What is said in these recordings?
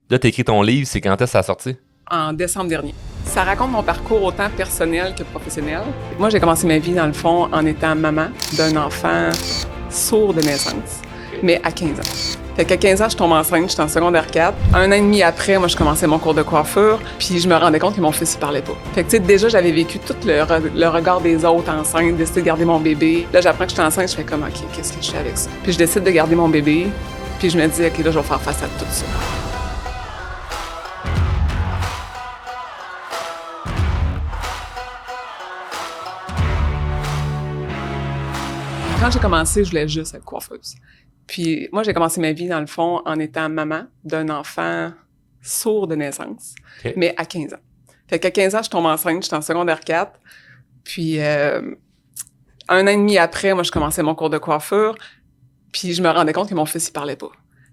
Là, t'as écrit ton livre, c'est quand est-ce que ça a sorti? En décembre dernier. Ça raconte mon parcours autant personnel que professionnel. Moi, j'ai commencé ma vie, dans le fond, en étant maman d'un enfant sourd de naissance, mais à 15 ans. Fait qu'à 15 ans, je tombe enceinte, j'étais en secondaire 4. Un an et demi après, moi, je commençais mon cours de coiffure, puis je me rendais compte que mon fils, il parlait pas. Fait que, tu sais, déjà, j'avais vécu tout le regard des autres enceintes, décider de garder mon bébé. Là, j'apprends que j'étais enceinte, je fais comme, OK, qu'est-ce que je fais avec ça? Puis je décide de garder mon bébé, puis je me dis, OK, là, je vais faire face à tout ça. Quand j'ai commencé, je voulais juste être coiffeuse. Puis moi, j'ai commencé ma vie, dans le fond, en étant maman d'un enfant sourd de naissance, mais à 15 ans. Fait qu'à 15 ans, je tombe enceinte, j'étais en secondaire 4. Puis un an et demi après, moi, je commençais mon cours de coiffure, puis je me rendais compte que mon fils, il parlait pas.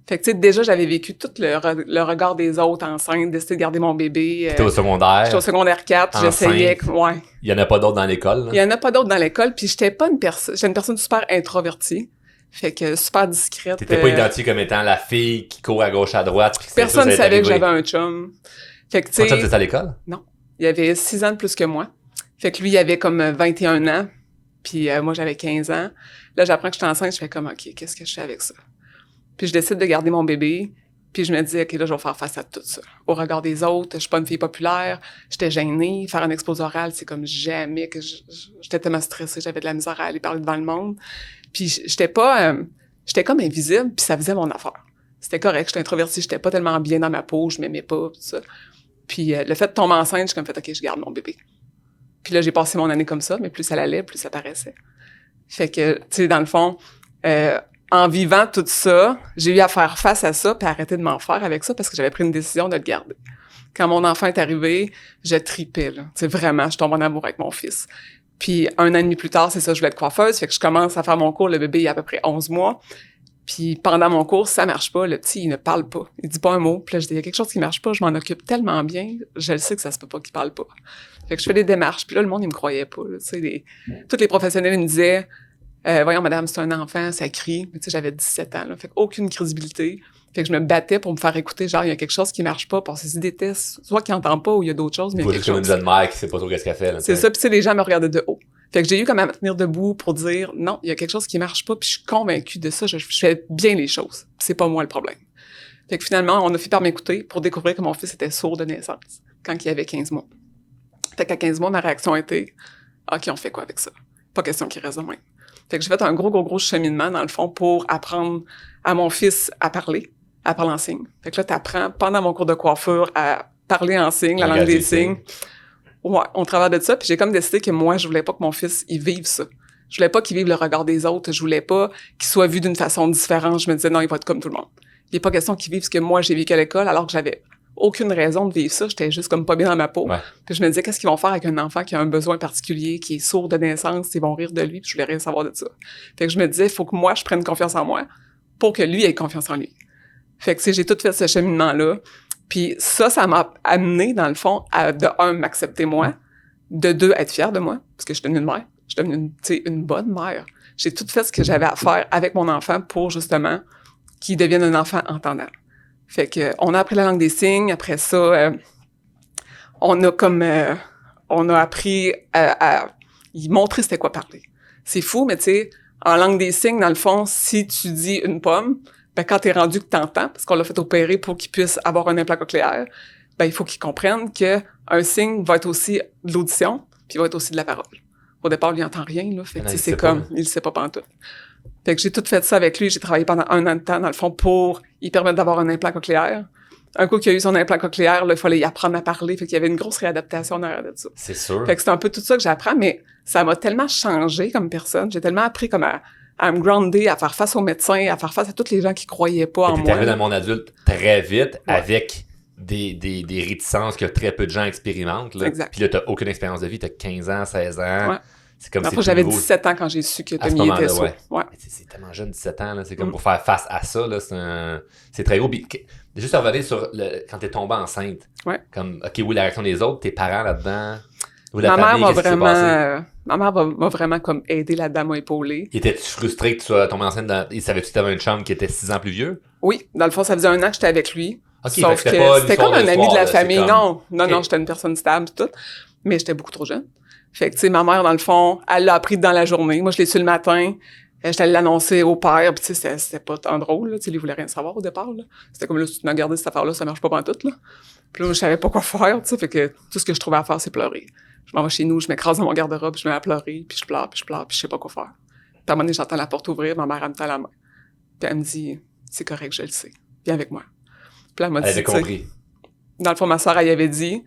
Fait que, tu sais, déjà, j'avais vécu tout le regard des autres enceintes, décider de garder mon bébé. T'étais au secondaire? J'étais au secondaire 4, j'essayais, ouais. Il y en a pas d'autres dans l'école, là? Il y en a pas d'autres dans l'école, puis j'étais une personne super introvertie. Fait que super discrète. T'étais pas identifiée comme étant la fille qui court à gauche, à droite. Personne ne savait que j'avais un chum. Fait que, tu sais. Ton chum, t'étais à l'école? Non. Il avait 6 ans de plus que moi. Fait que lui, il avait comme 21 ans. Puis moi, j'avais 15 ans. Là, j'apprends que j'étais enceinte. Je fais comme, OK, qu'est-ce que je fais avec ça? Puis je décide de garder mon bébé. Puis je me dis, OK, là, je vais faire face à tout ça. Au regard des autres, je suis pas une fille populaire. J'étais gênée. Faire un exposé oral, c'est comme jamais que j'étais tellement stressée. J'avais de la misère à aller parler devant le monde. Puis j'étais comme invisible, puis ça faisait mon affaire. C'était correct, j'étais introvertie, j'étais pas tellement bien dans ma peau, je m'aimais pas, tout ça. Puis le fait de tomber enceinte, j'ai comme fait, OK, je garde mon bébé. Puis là, j'ai passé mon année comme ça, mais plus ça allait, plus ça paraissait. Fait que, tu sais, dans le fond, en vivant tout ça, j'ai eu à faire face à ça, puis arrêter de m'en faire avec ça, parce que j'avais pris une décision de le garder. Quand mon enfant est arrivé, je tripais, là. Tu sais, vraiment, je tombe en amour avec mon fils. Puis un an et demi plus tard, c'est ça, je voulais être coiffeuse, fait que je commence à faire mon cours, le bébé il a à peu près 11 mois. Puis pendant mon cours, ça marche pas, le petit, il ne parle pas. Il dit pas un mot. Puis là, je dis, il y a quelque chose qui marche pas, je m'en occupe tellement bien, je le sais que ça se peut pas qu'il parle pas. Fait que je fais des démarches, puis là, le monde, il me croyait pas, là. Tu sais, tous les professionnels, ils me disaient, voyons, madame, c'est un enfant, ça crie. Mais tu sais, j'avais 17 ans, là. Fait qu'aucune crédibilité. Fait que je me battais pour me faire écouter, genre, il y a quelque chose qui marche pas, parce qu'ils détestent, soit qu'ils entendent pas ou il y a d'autres choses, mais il y a quelque chose. Comme une jeune mère qui sait pas trop qu'est-ce qu'elle fait, là. C'est ça, puis tu sais, les gens me regardaient de haut. Fait que j'ai eu comme à me tenir debout pour dire, non, il y a quelque chose qui marche pas, puis je suis convaincue de ça, je fais bien les choses. C'est pas moi le problème. Fait que finalement, on a fini par m'écouter pour découvrir que mon fils était sourd de naissance, quand il avait 15 mois. Fait qu'à 15 mois, ma réaction a été, OK, on fait quoi avec ça? Pas question qu'il reste de même. Fait que j'ai fait un gros cheminement, dans le fond, pour apprendre à mon fils à parler en signe. Fait que là, t'apprends, pendant mon cours de coiffure, à parler en signe, la langue des signes. Ouais, on travaille de ça, puis j'ai comme décidé que moi, je voulais pas que mon fils, il vive ça. Je voulais pas qu'il vive le regard des autres, je voulais pas qu'il soit vu d'une façon différente. Je me disais, non, il va être comme tout le monde. Il est pas question qu'il vive ce que moi, j'ai vécu à l'école, alors que j'avais aucune raison de vivre ça. J'étais juste comme pas bien dans ma peau. Ouais. Puis je me disais, qu'est-ce qu'ils vont faire avec un enfant qui a un besoin particulier, qui est sourd de naissance, ils vont rire de lui, puis je voulais rien savoir de ça. Fait que je me disais, il faut que moi, je prenne confiance en moi pour que lui ait confiance en lui. Fait que, tu sais, j'ai tout fait ce cheminement-là. Puis ça m'a amené, dans le fond, à, de un, m'accepter moi, de deux, être fière de moi, parce que je suis devenue une mère. Je suis devenue, tu sais, une bonne mère. J'ai tout fait ce que j'avais à faire avec mon enfant pour, justement, qu'il devienne un enfant entendant. Fait que, on a appris la langue des signes. Après ça, on a appris à y montrer c'était quoi parler. C'est fou, mais tu sais, en langue des signes, dans le fond, si tu dis une pomme, ben quand t'es rendu que t'entends, parce qu'on l'a fait opérer pour qu'il puisse avoir un implant cochléaire, ben il faut qu'il comprenne que un signe va être aussi de l'audition, puis va être aussi de la parole. Au départ, lui, il entend rien, là. Fait que c'est comme, il le sait pas pantoute. Fait que j'ai tout fait ça avec lui. J'ai travaillé pendant 1 an de temps, dans le fond, pour y permettre d'avoir un implant cochléaire. Un coup qu'il a eu son implant cochléaire, là, il fallait y apprendre à parler. Fait qu'il y avait une grosse réadaptation derrière de ça. C'est sûr. Fait que c'est un peu tout ça que j'apprends, mais ça m'a tellement changé comme personne. J'ai tellement appris comme à me grounder, à faire face aux médecins, à faire face à tous les gens qui croyaient pas en moi. T'es arrivé dans le monde adulte très vite, avec des réticences que très peu de gens expérimentent, là. Exact. Puis là, t'as aucune expérience de vie, t'as 15 ans, 16 ans. Ouais. C'est comme Après, j'avais 17 ans quand j'ai su que Tommy était sourd. Ouais. C'est tellement jeune, 17 ans, là. C'est comme pour faire face à ça, là, c'est très gros. Puis, juste revenir sur quand t'es tombée enceinte. Ouais. Comme, OK, oui, la réaction des autres, tes parents là-dedans. Ma mère m'a vraiment comme aidé là-dedans, m'a épaulé. Étais-tu frustré que tu sois tombée enceinte? Et savais-tu que t'avais un chum qui était 6 ans plus vieux? Oui, dans le fond, ça faisait 1 an que j'étais avec lui. OK, Sauf fait que pas c'était comme un ami de la famille. Comme... Non, j'étais une personne stable et tout, mais j'étais beaucoup trop jeune. Fait que, tu sais, ma mère, dans le fond, elle l'a appris dans la journée. Moi, je l'ai su le matin. J'étais allée l'annoncer au père, puis tu sais, c'était pas tant drôle, là. Tu sais, il voulait rien savoir au départ, là. C'était comme, là, si tu m'as gardé cette affaire-là, ça marche pas pantoute, là. Puis là, je savais pas quoi faire, tu sais, fait que tout ce que je trouvais à faire, c'est pleurer. Je m'en vais chez nous, je m'écrase dans mon garde-robe, je me mets à pleurer, puis je pleure, puis je sais pas quoi faire. Puis à un moment donné, j'entends la porte ouvrir, ma mère, elle me tend la main. Puis elle me dit, c'est correct, je le sais. Viens avec moi. Puis là, elle m'a dit, elle avait compris. Dans le fond, ma soeur, elle y avait dit,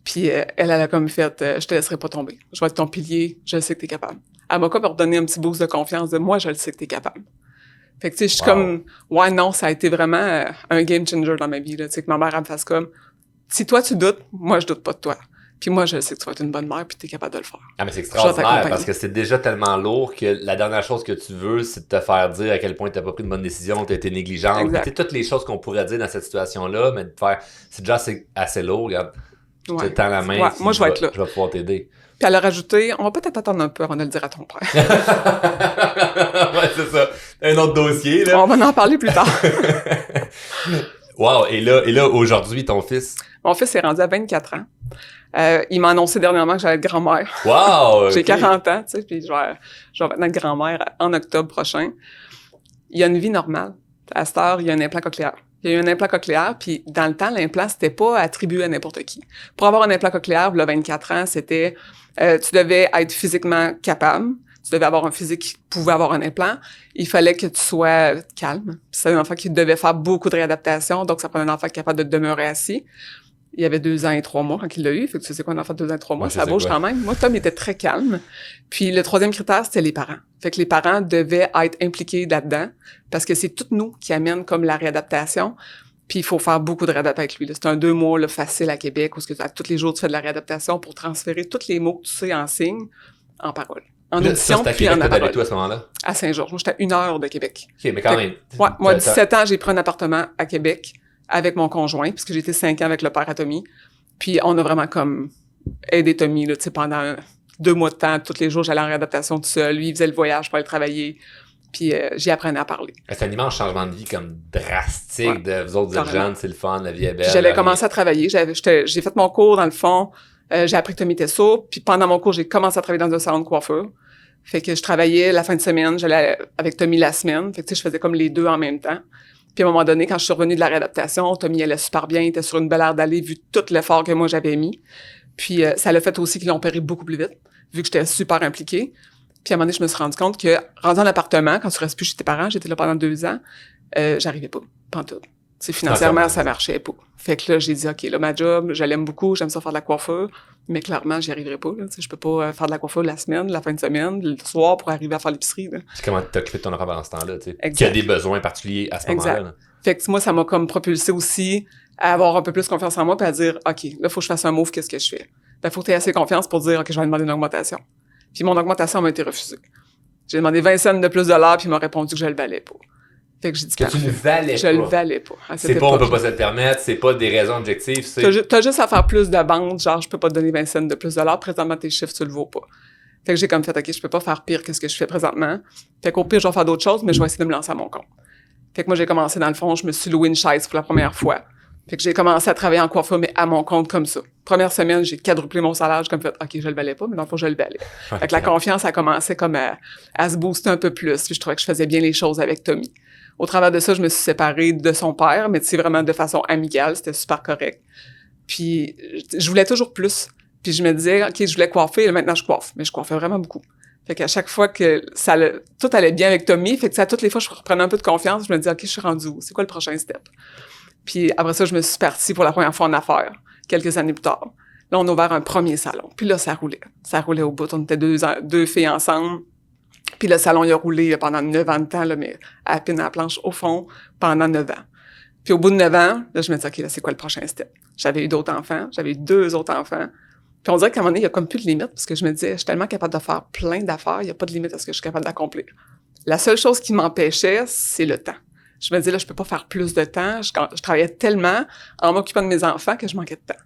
puis elle a comme fait, je te laisserai pas tomber. Je vais être ton pilier, je sais que t'es capable. Elle m'a comme redonné un petit boost de confiance de moi, je le sais que t'es capable. Fait que, tu sais, je suis comme, ouais, non, ça a été vraiment un game changer dans ma vie, là. Tu sais, que ma mère, elle me fasse comme, si toi, tu doutes, moi, je doute pas de toi. Puis moi, je sais que tu vas être une bonne mère, puis t'es capable de le faire. Ah, mais c'est extraordinaire, parce que c'est déjà tellement lourd que la dernière chose que tu veux, c'est de te faire dire à quel point t'as pas pris de bonne décision, t'as été négligente. Tu sais, toutes les choses qu'on pourrait dire dans cette situation-là, mais de faire, c'est déjà assez lourd, regarde. Je te tends la main. Ouais, moi, je vais être là. Je vais pouvoir t'aider. Puis elle a rajouté, on va peut-être attendre un peu avant de le dire à ton père. Ouais, c'est ça. Un autre dossier, là. On va en parler plus tard. Wow, et là, aujourd'hui, ton fils? Mon fils est rendu à 24 ans. Il m'a annoncé dernièrement que j'allais être grand-mère. Wow! J'ai 40 ans, tu sais, puis je vais maintenant être grand-mère en octobre prochain. Il a une vie normale. À cette heure, il y a un implant cochléaire. Il y a eu un implant cochléaire, puis dans le temps, l'implant, c'était pas attribué à n'importe qui. Pour avoir un implant cochléaire, il y a 24 ans, c'était tu devais être physiquement capable, tu devais avoir un physique qui pouvait avoir un implant, il fallait que tu sois calme. C'est un enfant qui devait faire beaucoup de réadaptation, donc ça prenait un enfant capable de demeurer assis. Il y avait 2 ans et 3 mois quand il l'a eu, fait que tu sais quoi un enfant de 2 ans et 3 mois, ouais, ça bouge quand même. Moi, Tom était très calme. Puis le 3e critère, c'était les parents. Fait que les parents devaient être impliqués là-dedans, parce que c'est toutes nous qui amènent comme la réadaptation. Puis il faut faire beaucoup de réadaptation avec lui. Là. C'est un 2 mois là, facile à Québec où tous les jours tu fais de la réadaptation pour transférer tous les mots que tu sais en signes en parole. En audition puis en parole. Toi à ce moment-là? À Saint-Georges. Moi, j'étais à 1 heure de Québec. OK, mais quand même. Ouais, moi, 17 ans, j'ai pris un appartement à Québec avec mon conjoint, puisque j'ai été 5 ans avec le père à Tommy. Puis on a vraiment comme aidé Tommy là, tu sais, pendant 2 mois de temps. Tous les jours, j'allais en réadaptation tout seul. Lui, il faisait le voyage pour aller travailler. Puis j'y apprenais à parler. C'est un immense changement de vie comme drastique de vous autres êtes jeunes, c'est le fun, la vie est belle. Puis j'avais commencé à travailler. J'ai fait mon cours dans le fond. J'ai appris que Tommy était sourd. Puis pendant mon cours, j'ai commencé à travailler dans un salon de coiffure. Fait que je travaillais la fin de semaine, j'allais avec Tommy la semaine. Fait que tu sais, je faisais comme les deux en même temps. Puis à un moment donné, quand je suis revenue de la réadaptation, Tommy allait super bien, il était sur une belle aire d'aller vu tout l'effort que moi j'avais mis. Puis ça l'a fait aussi qu'ils l'ont opéré beaucoup plus vite, vu que j'étais super impliquée. Puis à un moment donné, je me suis rendu compte que, rendu en appartement, quand tu restes plus chez tes parents, j'étais là pendant 2 ans, j'arrivais pas, pantoute. Tu sais, financièrement, ça marchait pas. Fait que là, j'ai dit, OK, là, ma job, je l'aime beaucoup, j'aime ça faire de la coiffure, mais clairement, j'y arriverai pas, là. Tu sais, je peux pas faire de la coiffure la semaine, la fin de semaine, le soir pour arriver à faire l'épicerie, là. C'est comment t'occuper de ton enfant pendant ce temps-là, tu sais. Exact. Qui a des besoins particuliers à ce moment-là. Là. Fait que moi, ça m'a comme propulsé aussi à avoir un peu plus confiance en moi puis à dire, OK, là, faut que je fasse un move, qu'est-ce que je fais? Ben, faut que tu aies assez confiance pour dire, OK, je vais demander une augmentation. Puis mon augmentation m'a été refusée. J'ai demandé 20 cents de plus de l'heure, puis il m'a répondu que je le valais pas. Fait que j'ai dit, que tu le valais je le valais pas. C'est pas, on peut pas se le permettre, c'est pas des raisons objectives, c'est... T'as juste à faire plus de ventes, genre, je peux pas te donner 20 cents de plus de l'heure, présentement, tes chiffres, tu le vaux pas. Fait que j'ai comme fait, OK, je peux pas faire pire que ce que je fais présentement. Fait qu'au pire, je vais faire d'autres choses, mais je vais essayer de me lancer à mon compte. Fait que moi, j'ai commencé, dans le fond, je me suis loué une chaise pour la première fois. Fait que j'ai commencé à travailler en coiffure, mais à mon compte comme ça. Première semaine, j'ai quadruplé mon salaire, j'ai comme fait, OK, je le valais pas, mais dans le fond, je le valais. Fait que la confiance a commencé comme à se booster un peu plus. Puis je trouvais que je faisais bien les choses avec Tommy. Au travers de ça, je me suis séparée de son père, mais tu sais, vraiment de façon amicale, c'était super correct. Puis je voulais toujours plus. Puis je me disais, OK, je voulais coiffer, et maintenant je coiffe. Mais je coiffais vraiment beaucoup. Fait qu'à chaque fois que tout allait bien avec Tommy, fait que ça, toutes les fois, je reprenais un peu de confiance, je me disais, OK, je suis rendue où? C'est quoi le prochain step? Puis après ça, je me suis partie pour la première fois en affaires, quelques années plus tard. Là, on a ouvert un premier salon. Puis là, ça roulait. Ça roulait au bout. On était deux filles ensemble. Puis le salon, il a roulé pendant 9 ans de temps, là, mais à peine à la planche au fond, pendant 9 ans. Puis au bout de 9 ans, là, je me disais, OK, là, c'est quoi le prochain step? J'avais eu d'autres enfants. J'avais eu 2 autres enfants. Puis on dirait qu'à un moment donné, il y a comme plus de limite, parce que je me disais, je suis tellement capable de faire plein d'affaires, il n'y a pas de limite à ce que je suis capable d'accomplir. La seule chose qui m'empêchait, c'est le temps. Je me disais, là, je peux pas faire plus de temps. Je travaillais tellement en m'occupant de mes enfants que je manquais de temps.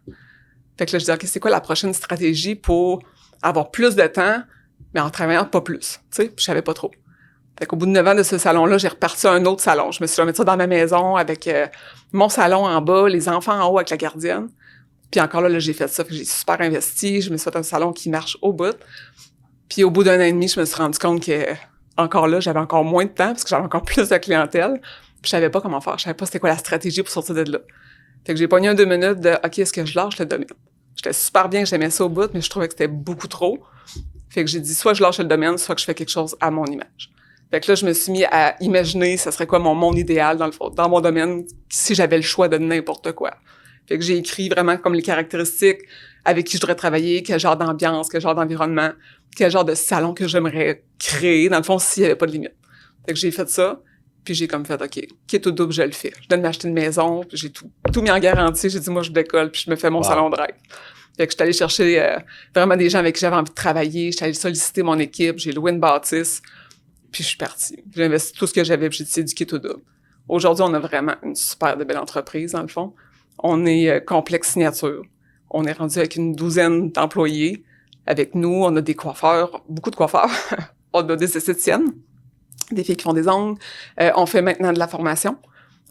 Fait que là, je disais, OK, c'est quoi la prochaine stratégie pour avoir plus de temps, mais en travaillant pas plus? Tu sais, je savais pas trop. Fait qu'au bout de 9 ans de ce salon-là, j'ai reparti à un autre salon. Je me suis remis ça dans ma maison avec mon salon en bas, les enfants en haut avec la gardienne. Puis encore là, j'ai fait ça, j'ai super investi. Je me suis fait un salon qui marche au bout. Puis au bout d'1 an et demi, je me suis rendu compte que encore là, j'avais encore moins de temps parce que j'avais encore plus de clientèle. Puis je savais pas comment faire. Je savais pas c'était quoi la stratégie pour sortir de là. Fait que j'ai pogné 2 minutes de « OK, est-ce que je lâche le domaine? » J'étais super bien, j'aimais ça au bout, mais je trouvais que c'était beaucoup trop. Fait que j'ai dit soit je lâche le domaine, soit que je fais quelque chose à mon image. Fait que là, je me suis mis à imaginer ça serait quoi mon monde idéal dans mon domaine si j'avais le choix de n'importe quoi. Fait que j'ai écrit vraiment comme les caractéristiques avec qui je devrais travailler, quel genre d'ambiance, quel genre d'environnement, quel genre de salon que j'aimerais créer, dans le fond, s'il y avait pas de limite. Fait que j'ai fait ça, puis j'ai comme fait, OK, quitte au double, je le fais. Je donne m'acheter une maison, puis j'ai tout mis en garantie. J'ai dit, moi, je décolle, puis je me fais mon salon de rêve. Fait que je suis allée chercher vraiment des gens avec qui j'avais envie de travailler. Je suis allée solliciter mon équipe, j'ai loué une bâtisse, puis je suis partie. J'ai investi tout ce que j'avais, puis j'ai dit, c'est du quitte au double. Aujourd'hui, on a vraiment une super de belle entreprise, dans le fond. On est complexe signature. On est rendu avec une 12aine d'employés. Avec nous, on a des coiffeurs, beaucoup de coiffeurs. On a des esthéticiennes, des filles qui font des ongles. On fait maintenant de la formation.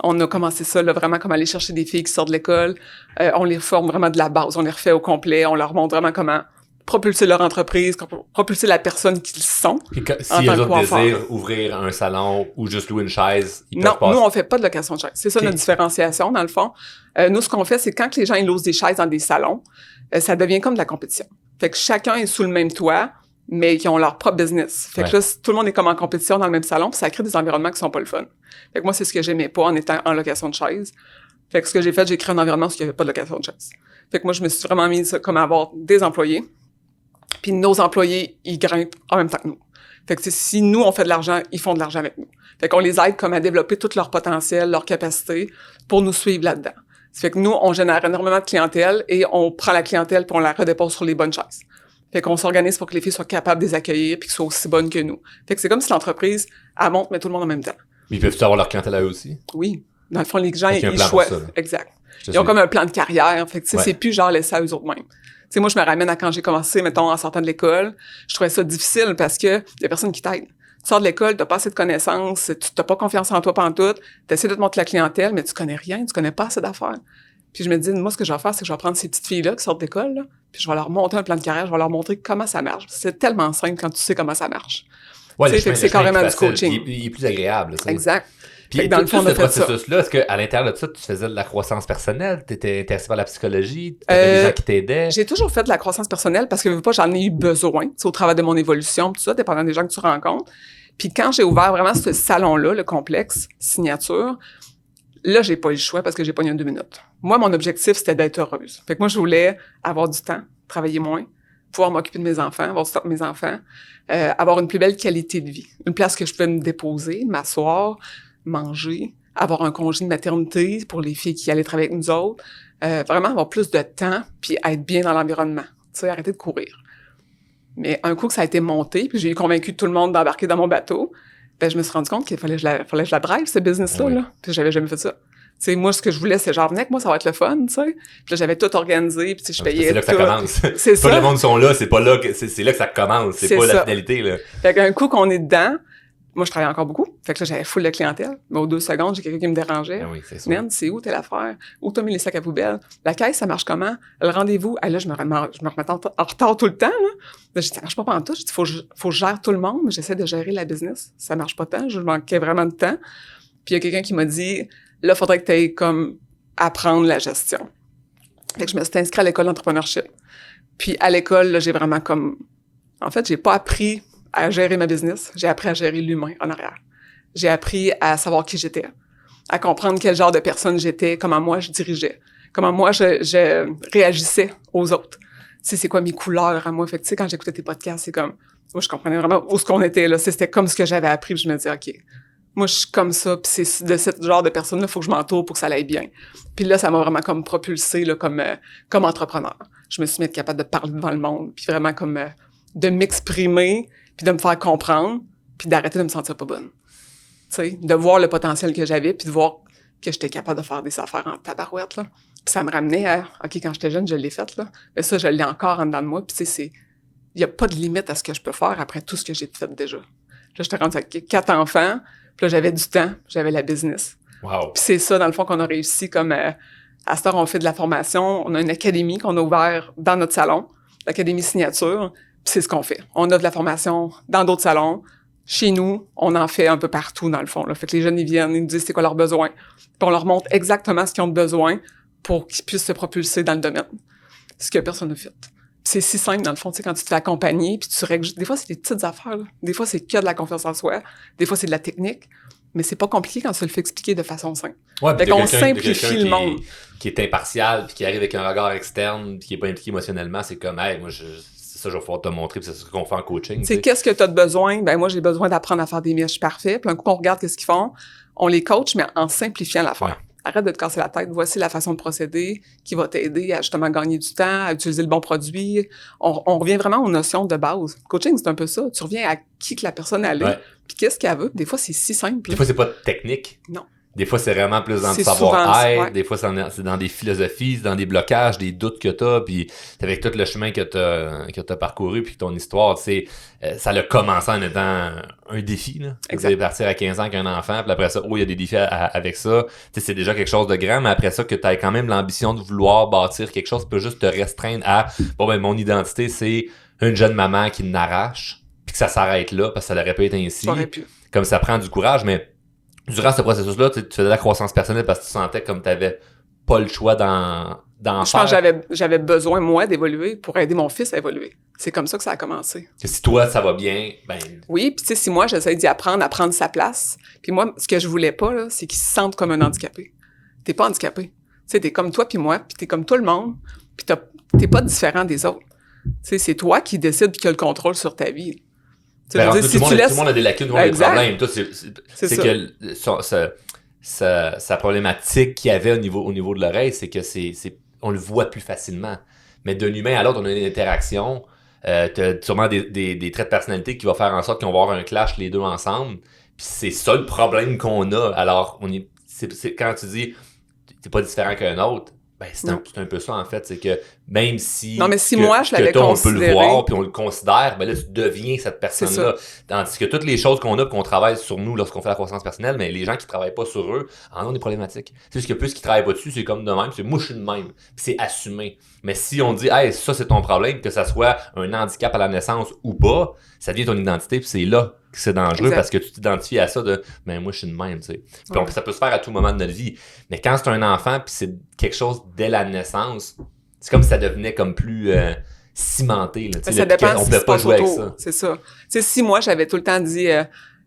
On a commencé ça, là, vraiment comme aller chercher des filles qui sortent de l'école. On les forme vraiment de la base. On les refait au complet. On leur montre vraiment comment propulser leur entreprise, propulser la personne qu'ils sont. Puis si les autres désirent ouvrir un salon ou juste louer une chaise, ils peuvent nous, on fait pas de location de chaise. C'est ça notre différenciation, dans le fond. Nous, ce qu'on fait, c'est quand les gens ils louent des chaises dans des salons, ça devient comme de la compétition. Fait que chacun est sous le même toit, mais qui ont leur propre business. Fait que là, tout le monde est comme en compétition dans le même salon, puis ça crée des environnements qui sont pas le fun. Fait que moi, c'est ce que j'aimais pas en étant en location de chaise. Fait que ce que j'ai fait, j'ai créé un environnement où il y avait pas de location de chaise. Fait que moi, je me suis vraiment mis comme à avoir des employés, puis nos employés, ils grimpent en même temps que nous. Fait que si nous, on fait de l'argent, ils font de l'argent avec nous. Fait qu'on les aide comme à développer tout leur potentiel, leur capacité pour nous suivre là-dedans. Ça fait que nous, on génère énormément de clientèle et on prend la clientèle puis on la redépose sur les bonnes chaises. Fait qu'on s'organise pour que les filles soient capables de les accueillir puis qu'elles soient aussi bonnes que nous. Fait que c'est comme si l'entreprise, elle monte, mais tout le monde en même temps. Mais ils peuvent-tu avoir leur clientèle à eux aussi? Oui. Dans le fond, les gens, ils choisissent. Exact. Ils ont comme un plan de carrière. Fait que, c'est plus genre laisser à eux autres mêmes. Tu sais, moi, je me ramène à quand j'ai commencé, mettons, en sortant de l'école. Je trouvais ça difficile parce que y a personne qui t'aide. Tu sors de l'école, t'as pas assez de connaissances, tu t'as pas confiance en toi pantoute, t'essaies de te montrer la clientèle, mais tu connais rien, tu connais pas assez d'affaires. Puis je me dis, moi, ce que je vais faire, c'est que je vais prendre ces petites filles-là qui sortent d'école, là, puis je vais leur monter un plan de carrière, je vais leur montrer comment ça marche. C'est tellement simple quand tu sais comment ça marche. Ouais, c'est carrément du coaching. Il est plus agréable. Ça. Exact. Puis dans le fond, ce processus-là, est-ce qu'à l'intérieur de ça, tu faisais de la croissance personnelle? Tu étais intéressé par la psychologie? Tu avais des gens qui t'aidaient? J'ai toujours fait de la croissance personnelle parce que je veux pas, j'en ai eu besoin, au travers de mon évolution, tout ça, dépendant des gens que tu rencontres. Puis quand j'ai ouvert vraiment ce salon-là, le complexe signature, là, j'ai pas eu le choix parce que j'ai pogné 2 minutes. Moi, mon objectif, c'était d'être heureuse. Fait que moi, je voulais avoir du temps, travailler moins, pouvoir m'occuper de mes enfants, avoir du temps pour mes enfants, avoir une plus belle qualité de vie. Une place que je pouvais me déposer, m'asseoir, manger, avoir un congé de maternité pour les filles qui allaient travailler avec nous autres, vraiment avoir plus de temps puis être bien dans l'environnement. Tu sais, arrêter de courir. Mais un coup que ça a été monté, puis j'ai eu convaincu tout le monde d'embarquer dans mon bateau, ben je me suis rendu compte qu'il fallait que je la drive, ce business-là, là. Puis j'avais jamais fait ça. Tu sais, moi, ce que je voulais, c'est genre, venez avec moi, ça va être le fun, tu sais. Puis là, j'avais tout organisé, puis je payais c'est là que ça commence. C'est ça. Pas le monde sont là, c'est pas là que, c'est là que ça commence. C'est pas la finalité, là. Fait qu'un coup qu'on est dedans, moi, je travaillais encore beaucoup. Fait que là, j'avais full de clientèle. Mais aux 2 secondes, j'ai quelqu'un qui me dérangeait. Oui, c'est ça. Nan, c'est où telle affaire? Où t'as mis les sacs à poubelle? La caisse, ça marche comment? Le rendez-vous? Là, je me remettais en retard tout le temps, là. Là, j'ai dit, ça marche pas pantoute. J'ai dit, faut que je gère tout le monde. J'essaie de gérer la business. Ça marche pas tant. Je manquais vraiment de temps. Puis il y a quelqu'un qui m'a dit, là, faudrait que t'ailles comme apprendre la gestion. Fait que je me suis inscrite à l'école d'entrepreneurship. Puis à l'école, là, j'ai vraiment comme... En fait, j'ai pas appris à gérer ma business. J'ai appris à gérer l'humain en arrière. J'ai appris à savoir qui j'étais, à comprendre quel genre de personne j'étais, comment moi je dirigeais, comment moi je réagissais aux autres. Tu sais, c'est quoi mes couleurs à moi. Fait que tu sais, quand j'écoutais tes podcasts, c'est comme... Moi, je comprenais vraiment où ce qu'on était, là. C'était comme ce que j'avais appris, puis je me disais, OK, moi, je suis comme ça, puis c'est de ce genre de personne-là, il faut que je m'entoure pour que ça aille bien. Puis là, ça m'a vraiment comme propulsé, là, comme entrepreneur. Je me suis mis capable de parler devant le monde, puis vraiment comme de m'exprimer, puis de me faire comprendre, puis d'arrêter de me sentir pas bonne. Tu sais, de voir le potentiel que j'avais, puis de voir que j'étais capable de faire des affaires en tabarouette, là. Puis ça me ramenait à, OK, quand j'étais jeune, je l'ai fait, là. Mais ça, je l'ai encore en dedans de moi, puis tu sais, il y a pas de limite à ce que je peux faire après tout ce que j'ai fait déjà. Là, j'étais rendue avec 4 enfants. Puis là, j'avais du temps. J'avais la business. Wow. Puis c'est ça, dans le fond, qu'on a réussi comme... à cette heure, on fait de la formation. On a une académie qu'on a ouverte dans notre salon, l'Académie Signature. Puis c'est ce qu'on fait. On a de la formation dans d'autres salons. Chez nous, on en fait un peu partout, dans le fond. Là. Fait que les jeunes, ils viennent, ils nous disent c'est quoi leurs besoins. Puis on leur montre exactement ce qu'ils ont de besoin pour qu'ils puissent se propulser dans le domaine. Ce que personne n'a fait. C'est si simple, dans le fond, tu sais, quand tu te fais accompagner, puis tu règles... Des fois, c'est des petites affaires, là. Des fois, c'est que de la confiance en soi. Des fois, c'est de la technique. Mais c'est pas compliqué quand tu le fais expliquer de façon simple. Ouais, fait qu'on simplifie le monde. Qui est impartial, puis qui arrive avec un regard externe, puis qui est pas impliqué émotionnellement, c'est comme, hey, moi, c'est ça, je vais pouvoir te montrer, puis c'est ce qu'on fait en coaching. C'est qu'est-ce que tu as de besoin? Ben moi, j'ai besoin d'apprendre à faire des mèches parfaits. Puis un coup, on regarde qu'est-ce qu'ils font. On les coach, mais en simplifiant l'affaire. Ouais. Arrête de te casser la tête. Voici la façon de procéder qui va t'aider à justement gagner du temps, à utiliser le bon produit. On revient vraiment aux notions de base. Coaching, c'est un peu ça. Tu reviens à qui que la personne allait, puis qu'est-ce qu'elle veut. Des fois, c'est si simple. Des fois, c'est pas technique. Non. Des fois, c'est vraiment plus dans le savoir-être. Des fois, c'est dans des philosophies, c'est dans des blocages, des doutes que t'as, puis avec tout le chemin que t'as parcouru, puis ton histoire, ça a commencé en étant un défi, là. Vous allez partir à 15 ans avec un enfant, puis après ça, il y a des défis avec ça. T'sais, c'est déjà quelque chose de grand, mais après ça, que t'as quand même l'ambition de vouloir bâtir quelque chose, tu peux juste te restreindre à, mon identité, c'est une jeune maman qui n'arrache, puis que ça s'arrête là, parce que ça l'aurait pu être ainsi. Ça aurait pu. Comme ça prend du courage, mais durant ce processus-là, tu faisais de la croissance personnelle parce que tu sentais comme tu n'avais pas le choix d'en faire. Je pense que j'avais besoin, moi, d'évoluer pour aider mon fils à évoluer. C'est comme ça que ça a commencé. Que si toi, ça va bien, ben... Oui, puis tu sais, si moi, j'essaie d'y apprendre à prendre sa place, puis moi, ce que je voulais pas, là, c'est qu'il se sente comme un handicapé. T'es pas handicapé. Tu sais, t'es comme toi puis moi, puis t'es comme tout le monde, puis t'es pas différent des autres. Tu sais, c'est toi qui décides qui a le contrôle sur ta vie. Ben, tout le monde a des lacunes, tout le monde a des problèmes. Tout, c'est que sa problématique qu'il y avait au niveau de l'oreille, c'est que on le voit plus facilement. Mais d'un humain à l'autre, on a une interaction. T'as sûrement des traits de personnalité qui vont faire en sorte qu'on va avoir un clash les deux ensemble. Puis c'est ça le problème qu'on a. Alors, c'est quand tu dis t'es pas différent qu'un autre, ben c'est un peu ça en fait, c'est que même si non mais si moi je l'avais considéré, on peut le voir puis on le considère, ben là tu deviens cette personne-là. Tandis que toutes les choses qu'on a, qu'on travaille sur nous lorsqu'on fait la croissance personnelle, mais les gens qui travaillent pas sur eux en ont des problématiques. C'est juste que plus qu'ils travaillent pas dessus, c'est comme de même, c'est moi je suis de même, puis c'est assumé. Mais si on dit hey ça c'est ton problème, que ça soit un handicap à la naissance ou pas, ça devient ton identité puis c'est là que c'est dangereux parce que tu t'identifies à ça de ben moi je suis de même, tu sais. Puis ça peut se faire à tout moment de notre vie. Mais quand c'est un enfant puis c'est quelque chose dès la naissance, c'est comme si ça devenait comme plus cimenté, là, ça dépend on peut pas jouer avec ça. C'est ça. Tu sais, si moi j'avais tout le temps dit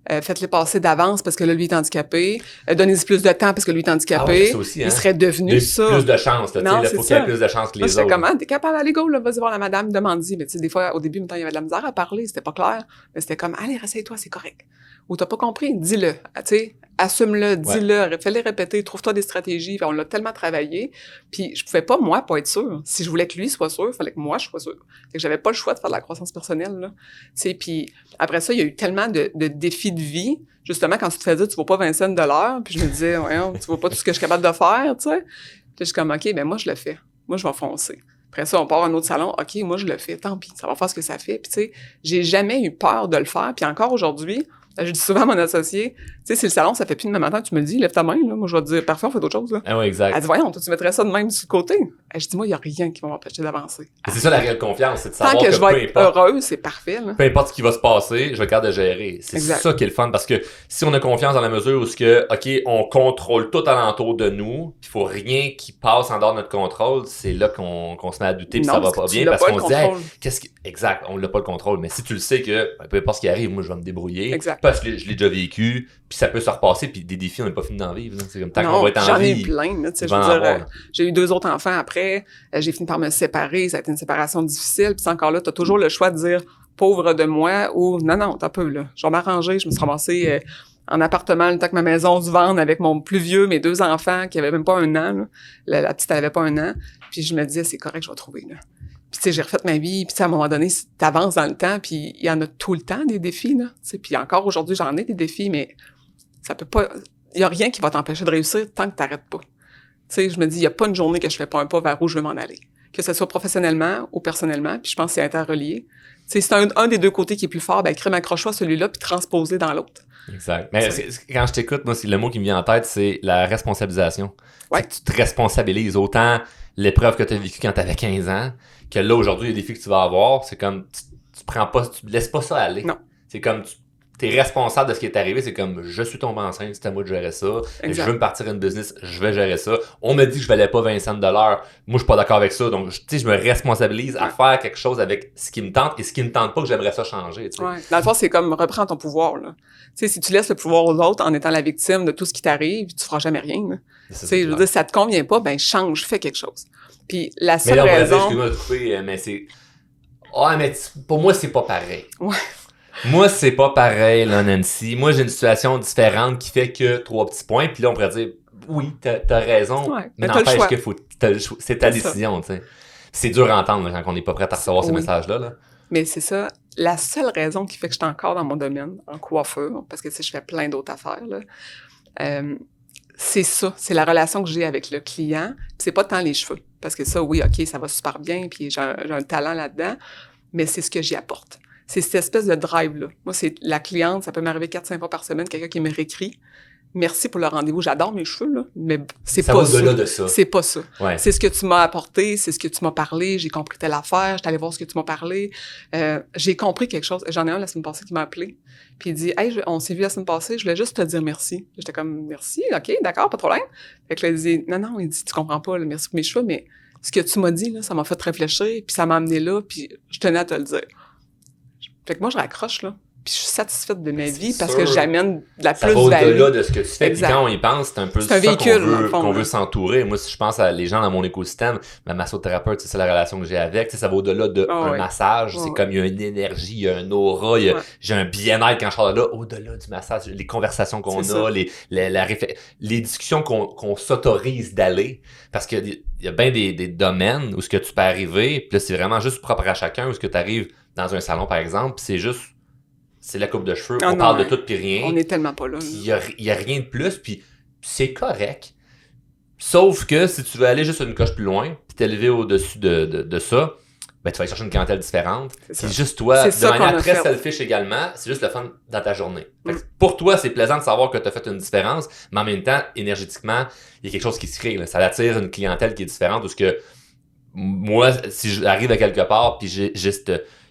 faites-les passer d'avance parce que là, lui est handicapé. Donnez-y plus de temps parce que lui est handicapé. Ça aussi, hein? Il serait devenu ça. Plus de chance. Il faut qu'il y ait plus de chance que les autres. Comment? T'es capable d'aller go, là, vas-y voir la madame, demande-y. Mais tu sais, des fois, au début, il y avait de la misère à parler, c'était pas clair. Mais c'était comme, allez, ressaye-toi, c'est correct. Ou t'as pas compris, dis-le. Tu sais, assume-le, dis-le, fais-le répéter, trouve-toi des stratégies. Puis on l'a tellement travaillé. Puis je pouvais pas, moi, pas être sûre. Si je voulais que lui soit sûr, il fallait que moi, je sois sûre. Fait que j'avais pas le choix de faire de la croissance personnelle, là. Tu sais, puis après ça, il y a eu tellement de défis de vie. Justement, quand tu te fais dire, tu vaux pas 20 cents de l'heure, puis je me disais, voyons, tu vaux pas tout ce que je suis capable de faire, tu sais. Puis je suis comme, OK, ben moi, je le fais. Moi, je vais foncer. Après ça, on part à un autre salon. OK, moi, je le fais. Tant pis, ça va faire ce que ça fait. Puis tu sais, j'ai jamais eu peur de le faire. Puis encore aujourd'hui, je dis souvent à mon associé, tu sais, si le salon, ça fait plus de demain matin, tu me le dis, lève ta main, là. Moi, je vais te dire, parfait, on fait d'autres choses, là. Ah ouais, exact. Elle dit, voyons, toi, tu mettrais ça de même sur le côté. Je dis, moi, il n'y a rien qui va m'empêcher d'avancer. C'est ça la réelle confiance, c'est de savoir que je vais être heureuse, c'est parfait, là. Peu importe ce qui va se passer, je vais être capable de gérer. C'est ça qui est le fun, parce que si on a confiance dans la mesure où OK, on contrôle tout alentour de nous, il faut rien qui passe en dehors de notre contrôle, c'est là qu'on se met à douter, puis ça va pas bien, parce qu'on se dit, hey, exact, on l'a pas le contrôle. Mais si tu le sais que, peu importe ce qui arrive, moi, je vais me débrouiller. Exact. Parce que je l'ai déjà vécu, puis ça peut se repasser, puis des défis, on n'est pas fini d'en vivre. C'est comme tant qu'on va être en vie. J'en ai eu plein, là, tu sais, je veux dire, j'ai eu 2 autres enfants après, j'ai fini par me séparer, ça a été une séparation difficile, puis encore là, t'as toujours le choix de dire pauvre de moi ou non, t'as peu, là. Je vais m'arranger, je me suis ramassée en appartement le temps que ma maison se vende avec mon plus vieux, mes 2 enfants qui avaient même pas 1 an, là. La petite, elle avait pas 1 an, puis je me disais, c'est correct, je vais trouver, là. Puis tu sais, j'ai refait ma vie, puis à un moment donné, t'avances dans le temps, puis il y en a tout le temps des défis, là. Tu sais, puis encore aujourd'hui, j'en ai des défis, mais ça peut pas, il y a rien qui va t'empêcher de réussir tant que t'arrêtes pas. Tu sais, je me dis, il y a pas une journée que je fais pas un pas vers où je veux m'en aller. que ce soit professionnellement ou personnellement, puis je pense que c'est interrelié. Tu sais, c'est un des deux côtés qui est plus fort, ben crème accroche-toi celui-là, puis transposer dans l'autre. Exact. Mais quand je t'écoute, moi, le mot qui me vient en tête, c'est la responsabilisation. Ouais. C'est que tu te responsabilises autant l'épreuve que tu as vécue quand tu avais 15 ans, que là, aujourd'hui, les défis que tu vas avoir, c'est comme, tu prends pas, tu laisses pas ça aller. Non. C'est comme, tu es responsable de ce qui est arrivé, c'est comme, je suis tombé enceinte, c'est à moi de gérer ça. Exact. Je veux me partir une business, je vais gérer ça. On me dit que je valais pas 20 cents de l'heure. Moi, je suis pas d'accord avec ça. Donc, tu sais, je me responsabilise à faire quelque chose avec ce qui me tente et ce qui me tente pas, que j'aimerais ça changer. Tu sais. Ouais. Dans le fond, c'est comme, reprends ton pouvoir, là. Tu sais, si tu laisses le pouvoir aux autres en étant la victime de tout ce qui t'arrive, tu feras jamais rien, là. Tu sais, je veux dire, si ça te convient pas, ben, change, fais quelque chose. Puis, la seule raison... Excuse-moi de couper, mais c'est... Ah, mais pour moi, c'est pas pareil. Ouais. Moi, c'est pas pareil, là, Nancy. Moi, j'ai une situation différente qui fait que 3 petits points. Puis là, on pourrait dire, oui, t'as raison, ouais, mais n'empêche que c'est ta décision, tu sais. C'est dur à entendre là, quand on n'est pas prêt à recevoir ces messages-là. Là. Mais c'est ça. La seule raison qui fait que je suis encore dans mon domaine, en coiffure, parce que tu sais, je fais plein d'autres affaires, là, c'est ça. C'est la relation que j'ai avec le client. Puis c'est pas tant les cheveux. Parce que ça, oui, OK, ça va super bien, puis j'ai un talent là-dedans, mais c'est ce que j'y apporte. C'est cette espèce de drive-là. Moi, c'est la cliente, ça peut m'arriver 4-5 fois par semaine, quelqu'un qui me réécrit. Merci pour le rendez-vous. J'adore mes cheveux, là, mais c'est ça pas ça. Au-delà de ça. C'est pas ça. Ouais. C'est ce que tu m'as apporté, c'est ce que tu m'as parlé, j'ai compris telle affaire, j'étais allée voir ce que tu m'as parlé. J'ai compris quelque chose. J'en ai un la semaine passée qui m'a appelé, puis il dit « Hey, on s'est vu la semaine passée, je voulais juste te dire merci. » J'étais comme « Merci, OK, d'accord, pas de problème. » Fait que là, il dit « Non, il dit « Tu comprends pas, là, merci pour mes cheveux, mais ce que tu m'as dit, là, ça m'a fait réfléchir, puis ça m'a amené là, puis je tenais à te le dire. » Fait que moi, je raccroche, là. Puis je suis satisfaite de ma vie parce que j'amène de la plus-value. Ça va au-delà de ce que tu fais. Puis quand on y pense, c'est un peu ça qu'on veut s'entourer. Moi, si je pense à les gens dans mon écosystème, ma massothérapeute, c'est la relation que j'ai avec. Ça va au-delà d'un massage. C'est comme il y a une énergie, il y a un aura, j'ai un bien-être quand je sors de là. Au-delà du massage, les conversations qu'on a, les discussions qu'on s'autorise d'aller. Parce qu'il y a bien des domaines où ce que tu peux arriver, puis là, c'est vraiment juste propre à chacun, où ce que tu arrives dans un salon, par exemple, puis c'est la coupe de cheveux. On parle de tout puis rien. On est tellement pas là. Il y a rien de plus, puis c'est correct. Sauf que si tu veux aller juste une coche plus loin, puis t'élever au-dessus de ça, ben tu vas aller chercher une clientèle différente. C'est juste toi, de manière très selfish également, c'est juste le fun dans ta journée. Pour toi, c'est plaisant de savoir que tu as fait une différence, mais en même temps, énergétiquement, il y a quelque chose qui se crée. Là. Ça attire une clientèle qui est différente, parce que moi, si j'arrive à quelque part, puis j'ai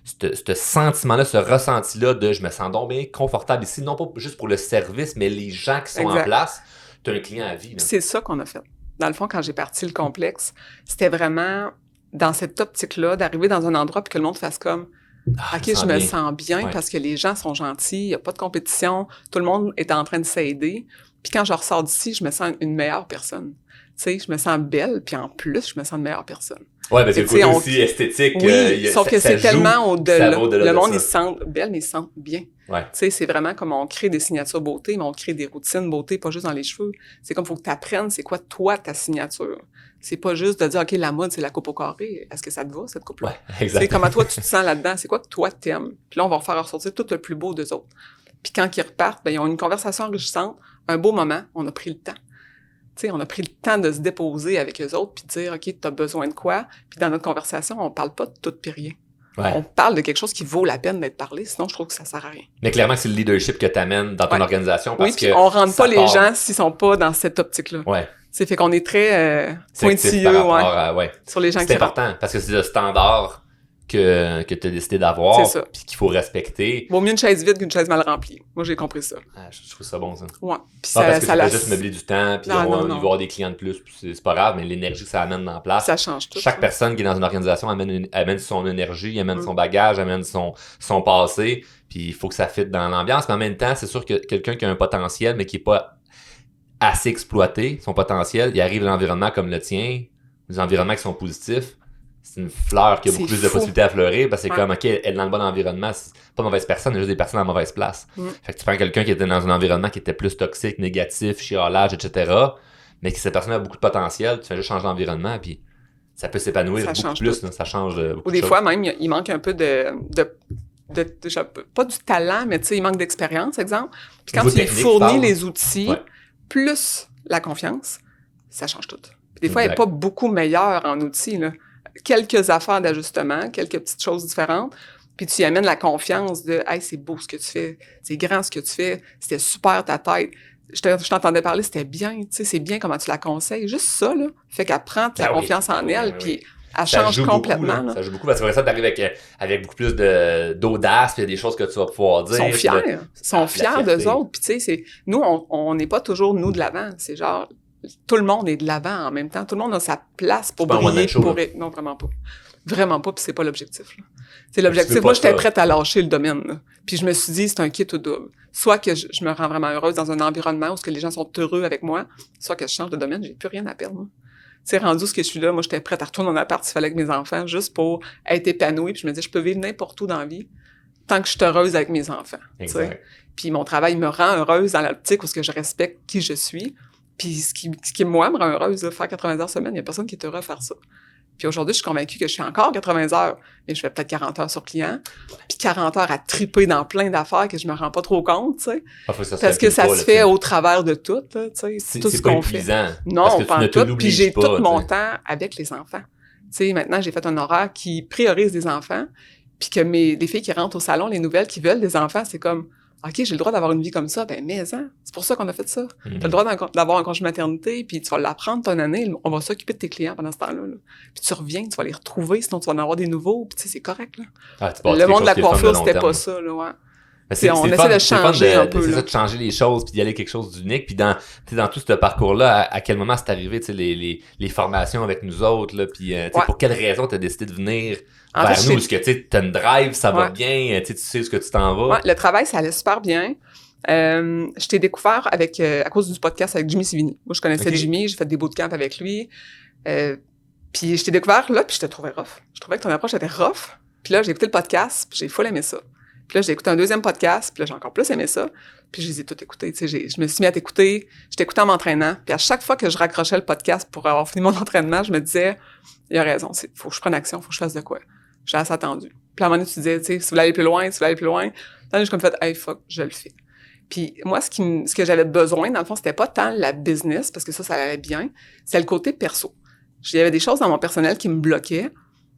ce sentiment-là, ce ressenti-là de je me sens donc bien confortable ici, non pas juste pour le service, mais les gens qui sont en place, tu as un client à vie. Là. C'est ça qu'on a fait. Dans le fond, quand j'ai parti le complexe, c'était vraiment dans cette optique-là d'arriver dans un endroit puis que le monde fasse comme OK, je me sens bien parce que les gens sont gentils, il n'y a pas de compétition, tout le monde est en train de s'aider. Puis quand je ressors d'ici, je me sens une meilleure personne. Tu sais, je me sens belle, puis en plus, je me sens une meilleure personne. Ouais, parce que c'est aussi esthétique. Oui, sauf que c'est tellement au-delà. Le monde, ils se sentent belle, mais ils se sentent bien. Ouais. Tu sais, c'est vraiment comme on crée des signatures beauté, mais on crée des routines beauté, pas juste dans les cheveux. C'est comme, faut que tu apprennes c'est quoi, toi, ta signature. C'est pas juste de dire, OK, la mode, c'est la coupe au carré. Est-ce que ça te va, cette coupe-là? Ouais, exactement. C'est comment toi, tu te sens là-dedans. C'est quoi que toi, t'aimes? Puis là, on va faire ressortir tout le plus beau d'eux autres. Puis quand ils repartent, ben, ils ont une conversation enrichissante, un beau moment, on a pris le temps. Tu sais, on a pris le temps de se déposer avec eux autres puis de dire, OK, t'as besoin de quoi? Puis dans notre conversation, on parle pas de tout puis rien. Ouais. On parle de quelque chose qui vaut la peine d'être parlé, sinon je trouve que ça sert à rien. Mais clairement, c'est le leadership que t'amènes dans ton organisation parce que on rentre pas les gens s'ils sont pas dans cette optique-là. Ouais. C'est fait qu'on est très pointilleux sur les gens qui c'est important parce que c'est le standard que tu as décidé d'avoir puis qu'il faut respecter. Vaut mieux une chaise vide qu'une chaise mal remplie. Moi, j'ai compris ça. Ah, je trouve ça bon, ça. Ouais. Puis parce que ça va juste meubler du temps, puis il va y avoir des clients de plus, puis c'est pas grave, mais l'énergie que ça amène dans la place. Ça change tout. Chaque personne qui est dans une organisation amène son énergie, amène son bagage, amène son passé, puis il faut que ça fitte dans l'ambiance. Mais en même temps, c'est sûr que quelqu'un qui a un potentiel, mais qui est pas assez exploité, son potentiel, il arrive à l'environnement comme le tien, des environnements qui sont positifs. C'est une fleur qui a beaucoup plus de possibilités à fleurir parce que c'est comme, OK, elle est dans le bon environnement, c'est pas une mauvaise personne, il y a juste des personnes à mauvaise place. Fait que tu prends quelqu'un qui était dans un environnement qui était plus toxique, négatif, chiolage, etc., mais que cette personne a beaucoup de potentiel, tu fais juste changer d'environnement, puis ça peut s'épanouir beaucoup plus, là, ça change beaucoup de choses. Ou des fois, même, il manque un peu pas du talent, mais tu sais, il manque d'expérience, exemple. Puis quand tu lui fournis les outils, plus la confiance, ça change tout. Puis des fois, elle n'est pas beaucoup meilleure en outils, là. quelques affaires d'ajustement, quelques petites choses différentes, puis tu y amènes la confiance de « Hey, c'est beau ce que tu fais, c'est grand ce que tu fais, c'était super ta tête. » Je t'entendais parler, c'était bien, tu sais, c'est bien comment tu la conseilles. Juste ça, là, fait qu'elle prend ta confiance en elle, puis elle change complètement. Beaucoup, ça joue beaucoup, parce que ça t'arrive avec beaucoup plus d'audace, puis il y a des choses que tu vas pouvoir dire. Ils sont fiers d'eux autres, puis tu sais, nous, on n'est pas toujours nous de l'avant, c'est genre, tout le monde est de l'avant en même temps, tout le monde a sa place pour briller. Non, vraiment pas. Vraiment pas, puis c'est pas l'objectif. Là. C'est l'objectif. Moi, j'étais prête à lâcher le domaine. Là. Puis je me suis dit, c'est un kit ou double. Soit que je me rends vraiment heureuse dans un environnement où que les gens sont heureux avec moi, soit que je change de domaine, j'ai plus rien à perdre. C'est rendu ce que je suis là. Moi, j'étais prête à retourner en appart s'il fallait avec mes enfants, juste pour être épanouie. Puis je me dis, je peux vivre n'importe où dans la vie tant que je suis heureuse avec mes enfants. T'sais. Puis mon travail me rend heureuse dans l'optique où je respecte qui je suis. Puis ce qui moi, me rend heureuse, là, faire 80 heures semaine, il y a personne qui est heureux à faire ça. Puis aujourd'hui, je suis convaincue que je suis encore 80 heures, mais je fais peut-être 40 heures sur client, puis 40 heures à triper dans plein d'affaires que je me rends pas trop compte, tu sais. Parce que ça se fait au travers de tout, tu sais, tout ce qu'on fait. Non, pas tout. Puis j'ai tout mon temps avec les enfants. Tu sais, maintenant, j'ai fait un horaire qui priorise des enfants, puis que les filles qui rentrent au salon, les nouvelles qui veulent des enfants, c'est comme... OK, j'ai le droit d'avoir une vie comme ça, c'est pour ça qu'on a fait ça. T'as le droit d'avoir un congé maternité, puis tu vas l'apprendre ton année, on va s'occuper de tes clients pendant ce temps-là. Là. Puis tu reviens, tu vas les retrouver, sinon tu vas en avoir des nouveaux, puis tu sais, c'est correct, là. Le monde de la coiffure, c'était pas ça, là, ouais. On essaie de changer un peu. C'est ça, de changer les choses, puis d'y aller quelque chose d'unique. Puis dans tout ce parcours-là, à quel moment c'est arrivé, tu sais, les formations avec nous autres, là, puis pour quelle raison t'as décidé de venir vers nous? Est-ce que tu as une drive, ça va bien, tu sais ce que tu t'en vas? Ouais, le travail, ça allait super bien. Je t'ai découvert à cause du podcast avec Jimmy Sivini. Moi, je connaissais Jimmy, j'ai fait des bootcamps avec lui. Puis je t'ai découvert là, puis je te trouvais rough. Je trouvais que ton approche était rough. Puis là, j'ai écouté le podcast, puis j'ai full aimé ça. Puis là, j'ai écouté un deuxième podcast, puis là, j'ai encore plus aimé ça. Puis je les ai tous écoutés. Tu sais, je me suis mis à t'écouter. Je t'écoutais en m'entraînant. Puis à chaque fois que je raccrochais le podcast pour avoir fini mon entraînement, je me disais, il a raison, faut que je prenne action, faut que je fasse de quoi. J'ai assez attendu. Puis à un moment donné, tu disais, tu sais, si vous voulez aller plus loin, Là, j'ai comme fait, hey, fuck, je le fais. Puis moi, ce que j'avais besoin, dans le fond, c'était pas tant la business, parce que ça allait bien, c'est le côté perso. Il y avait des choses dans mon personnel qui me bloquaient.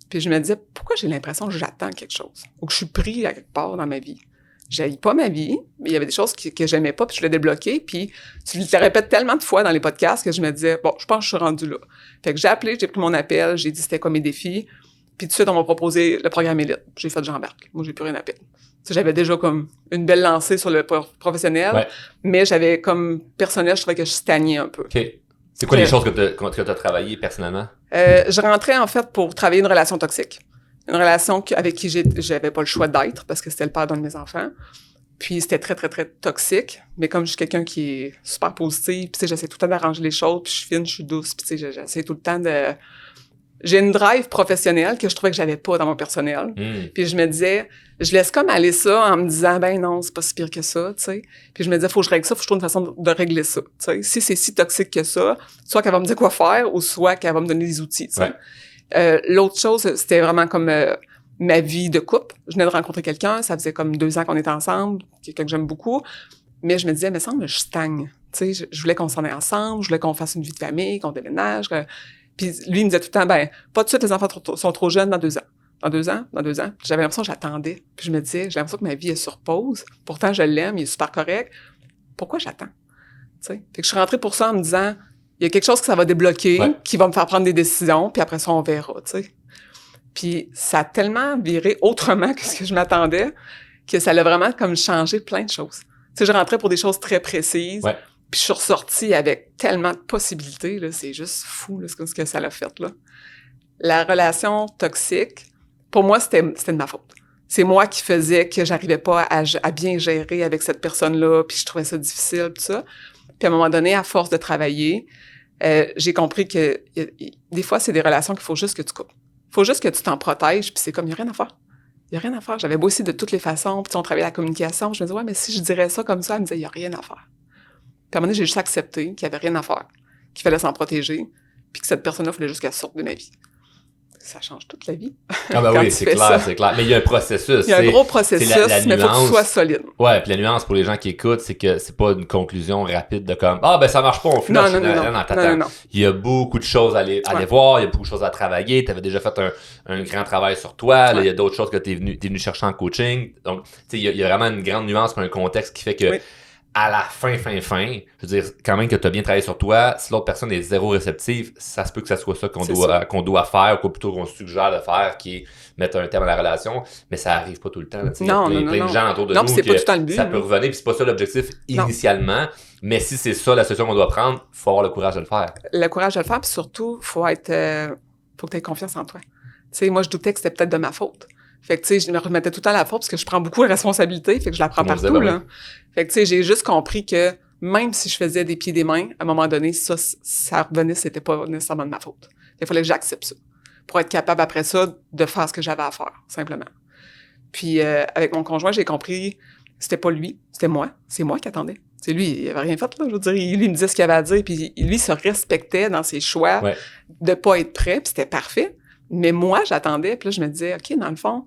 Puis je me disais, pourquoi j'ai l'impression que j'attends quelque chose? Ou que je suis pris à quelque part dans ma vie. J'haïs pas ma vie, mais il y avait des choses que j'aimais pas, puis je voulais débloquer. Puis tu le répètes tellement de fois dans les podcasts que je me disais, bon, je pense que je suis rendue là. Fait que j'ai appelé, j'ai pris mon appel, j'ai dit c'était quoi mes défis. Puis tout de suite, on m'a proposé le programme Élite. J'ai fait j'embarque. Moi, j'ai plus rien à perdre. J'avais déjà comme une belle lancée sur le professionnel, mais j'avais comme personnel, je trouvais que je stagnais un peu. Okay. C'est quoi les choses que t'as travaillé personnellement? Je rentrais, en fait, pour travailler une relation toxique. Une relation avec qui j'avais pas le choix d'être parce que c'était le père d'un de mes enfants. Puis c'était très, très, très toxique. Mais comme je suis quelqu'un qui est super positif, puis tu sais, j'essaie tout le temps d'arranger les choses, puis je suis fine, je suis douce, puis tu sais, j'essaie tout le temps de... J'ai une drive professionnelle que je trouvais que j'avais pas dans mon personnel. Puis je me disais, je laisse comme aller ça en me disant, ben non, c'est pas si pire que ça, tu sais. Puis je me disais, faut que je règle ça, faut que je trouve une façon de régler ça, tu sais. Si c'est si toxique que ça, soit qu'elle va me dire quoi faire ou soit qu'elle va me donner des outils, tu sais. L'autre chose, c'était vraiment comme ma vie de couple. Je venais de rencontrer quelqu'un, ça faisait comme 2 ans qu'on était ensemble, quelqu'un que j'aime beaucoup. Mais je me disais, mais semble je stagne. Tu sais, je voulais qu'on s'en aille ensemble, je voulais qu'on fasse une vie de famille, qu'on déménage. Puis lui, il me disait tout le temps, ben, pas tout de suite, les enfants sont trop jeunes dans 2 ans. Dans 2 ans. Puis j'avais l'impression que j'attendais. Puis je me disais, j'ai l'impression que ma vie est sur pause. Pourtant, je l'aime, il est super correct. Pourquoi j'attends? Tu sais. Fait que je suis rentrée pour ça en me disant, il y a quelque chose que ça va débloquer, qui va me faire prendre des décisions, puis après ça, on verra, tu sais. Puis ça a tellement viré autrement que ce que je m'attendais, que ça a vraiment comme changé plein de choses. Tu sais, je rentrais pour des choses très précises. Puis je suis ressortie avec tellement de possibilités, là, c'est juste fou, là, ce que ça l'a fait, là. La relation toxique, pour moi, c'était de ma faute. C'est moi qui faisais que j'arrivais pas à bien gérer avec cette personne-là, puis je trouvais ça difficile, tout ça. Puis à un moment donné, à force de travailler, j'ai compris que des fois, c'est des relations qu'il faut juste que tu coupes. Faut juste que tu t'en protèges, puis c'est comme, il y a rien à faire. Il y a rien à faire. J'avais beau essayer de toutes les façons, puis on travaillait la communication, je me disais, ouais, mais si je dirais ça comme ça, elle me disait, il y a rien à faire. Puis à un moment donné, j'ai juste accepté qu'il n'y avait rien à faire, qu'il fallait s'en protéger, puis que cette personne-là, il fallait juste qu'elle sorte de ma vie. ça change toute la vie. Ah ben oui, c'est clair, c'est clair. Mais il y a un processus. Il y a un gros processus, mais il faut que tu sois solide. Ouais, puis la nuance pour les gens qui écoutent, c'est que c'est pas une conclusion rapide de comme « Ah, ben ça marche pas, on flush. » Non. Il y a beaucoup de choses à aller voir, il y a beaucoup de choses à travailler. Tu avais déjà fait un grand travail sur toi. Là, il y a d'autres choses que tu es venu chercher en coaching. Donc, tu sais, il y a vraiment une grande nuance et un contexte qui fait que à la fin, je veux dire, quand même que tu as bien travaillé sur toi, si l'autre personne est zéro réceptive, ça se peut que ça soit ça qu'on doit faire, ou plutôt qu'on suggère de faire, qui est mettre un terme à la relation, mais ça arrive pas tout le temps. Il y a plein de gens autour de nous c'est pas tout le temps le but, ça peut revenir, puis c'est pas ça l'objectif initialement, mais si c'est ça la solution qu'on doit prendre, il faut avoir le courage de le faire. Le courage de le faire, puis surtout, faut que tu aies confiance en toi. Tu sais, moi, je doutais que c'était peut-être de ma faute. Fait que, tu sais, je me remettais tout le temps la faute parce que je prends beaucoup de responsabilités, fait que je la prends partout, là. Fait que, tu sais, j'ai juste compris que même si je faisais des pieds et des mains, à un moment donné, ça revenait, c'était pas nécessairement de ma faute. Il fallait que j'accepte ça pour être capable, après ça, de faire ce que j'avais à faire, simplement. Puis, avec mon conjoint, j'ai compris, c'était pas lui, c'était moi. C'est moi qui attendais. C'est lui, il avait rien fait, là. Je veux dire, lui, il me disait ce qu'il avait à dire, puis lui, se respectait dans ses choix de pas être prêt, puis c'était parfait. Mais moi, j'attendais, puis là, je me disais, OK, dans le fond,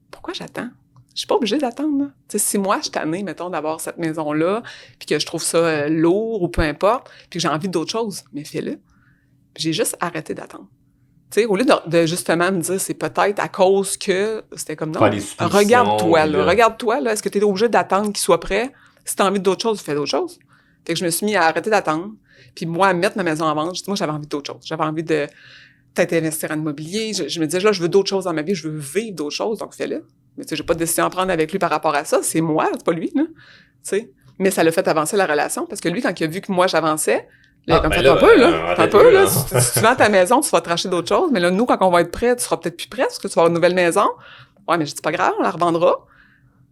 pourquoi j'attends? Je suis pas obligée d'attendre, là. Tu sais, si moi, je suis tannée, mettons, d'avoir cette maison-là, puis que je trouve ça lourd ou peu importe, puis que j'ai envie d'autre chose, mais fais-le. Puis j'ai juste arrêté d'attendre. Tu sais, au lieu de justement me dire, c'est peut-être à cause que... C'était comme, non, regarde-toi, là. Regarde-toi, là. Est-ce que tu es obligé d'attendre qu'il soit prêt? Si tu as envie d'autre chose, fais d'autres choses. Fait que je me suis mis à arrêter d'attendre, puis moi, à mettre ma maison en vente. Moi, j'avais envie d'autre chose. J'avais envie de peut-être investir en immobilier. Je me disais, là, je veux d'autres choses dans ma vie, je veux vivre d'autres choses, donc fais-le. Mais tu sais, j'ai pas de décision à prendre avec lui par rapport à ça. C'est moi, c'est pas lui, là. Tu sais. Mais ça l'a fait avancer la relation, parce que lui, quand il a vu que moi, j'avançais, il a comme fait un peu, là. Si tu vends ta maison, tu vas te racheter d'autres choses. Mais là, nous, quand on va être prêts, tu seras peut-être plus prêt, parce que tu vas avoir une nouvelle maison. Ouais, mais je dis, pas grave, on la revendra.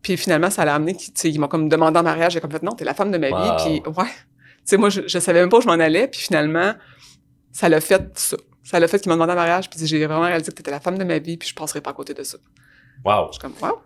Puis finalement, ça l'a amené, tu sais, il m'a comme demandé en mariage, j'ai comme fait, non, t'es la femme de ma vie. Puis ouais. Tu sais, moi, je savais même pas où je m'en allais. Puis finalement, ça l'a fait ça. Ça l'a fait qu'il m'a demandé en mariage, puis j'ai vraiment réalisé que t'étais la femme de ma vie, puis je passerai pas à côté de ça. Wow. Je suis comme, wow.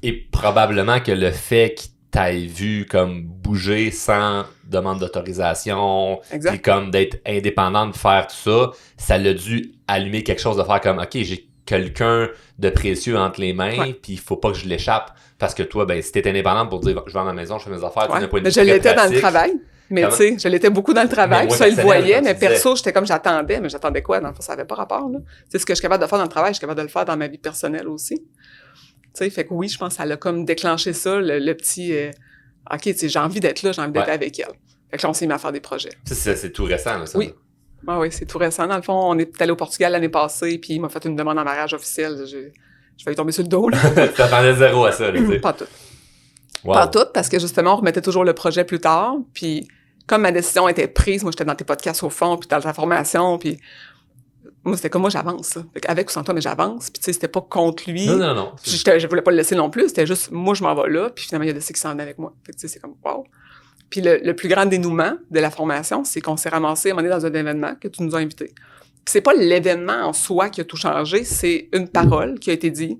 et probablement que le fait qu'il t'aille vu comme bouger sans demande d'autorisation, puis comme d'être indépendante de faire tout ça, ça l'a dû allumer quelque chose de faire comme, OK, j'ai quelqu'un de précieux entre les mains, puis il faut pas que je l'échappe. Parce que toi, ben, si t'es indépendante pour dire, je vais à ma maison, je fais mes affaires, tu n'as pas une vie je l'étais dans le travail. Mais tu sais, je l'étais beaucoup dans le travail, ça, il le voyait, mais perso, j'étais comme, j'attendais quoi? Dans le fond, ça avait pas rapport, là. Tu sais, ce que je suis capable de faire dans le travail, je suis capable de le faire dans ma vie personnelle aussi. Tu sais, fait que oui, je pense que ça l'a comme déclenché ça, le petit, OK, tu sais, j'ai envie d'être là, j'ai envie d'être avec elle. Fait que là, on s'est mis à faire des projets. C'est tout récent, là, ça. Oui. Ah oui, c'est tout récent. Dans le fond, on est allé au Portugal l'année passée, puis il m'a fait une demande en mariage officielle. Je vais y tomber sur le dos, là. T'attendais zéro à ça, là, tu sais. Pas tout. Wow. Pas tout, parce que justement, on remettait toujours le projet plus tard, puis comme ma décision était prise, moi, j'étais dans tes podcasts au fond, puis dans ta formation, puis moi, c'était comme moi, j'avance, là. Avec ou sans toi, mais j'avance, puis tu sais, c'était pas contre lui. Non. Je voulais pas le laisser non plus, c'était juste, moi, je m'en vais là, puis finalement, il y a des qui s'en venaient avec moi. Fait que tu sais, c'est comme, wow. Puis le plus grand dénouement de la formation, c'est qu'on s'est ramassé à un moment donné dans un événement que tu nous as invités. Puis c'est pas l'événement en soi qui a tout changé, c'est une parole qui a été dite.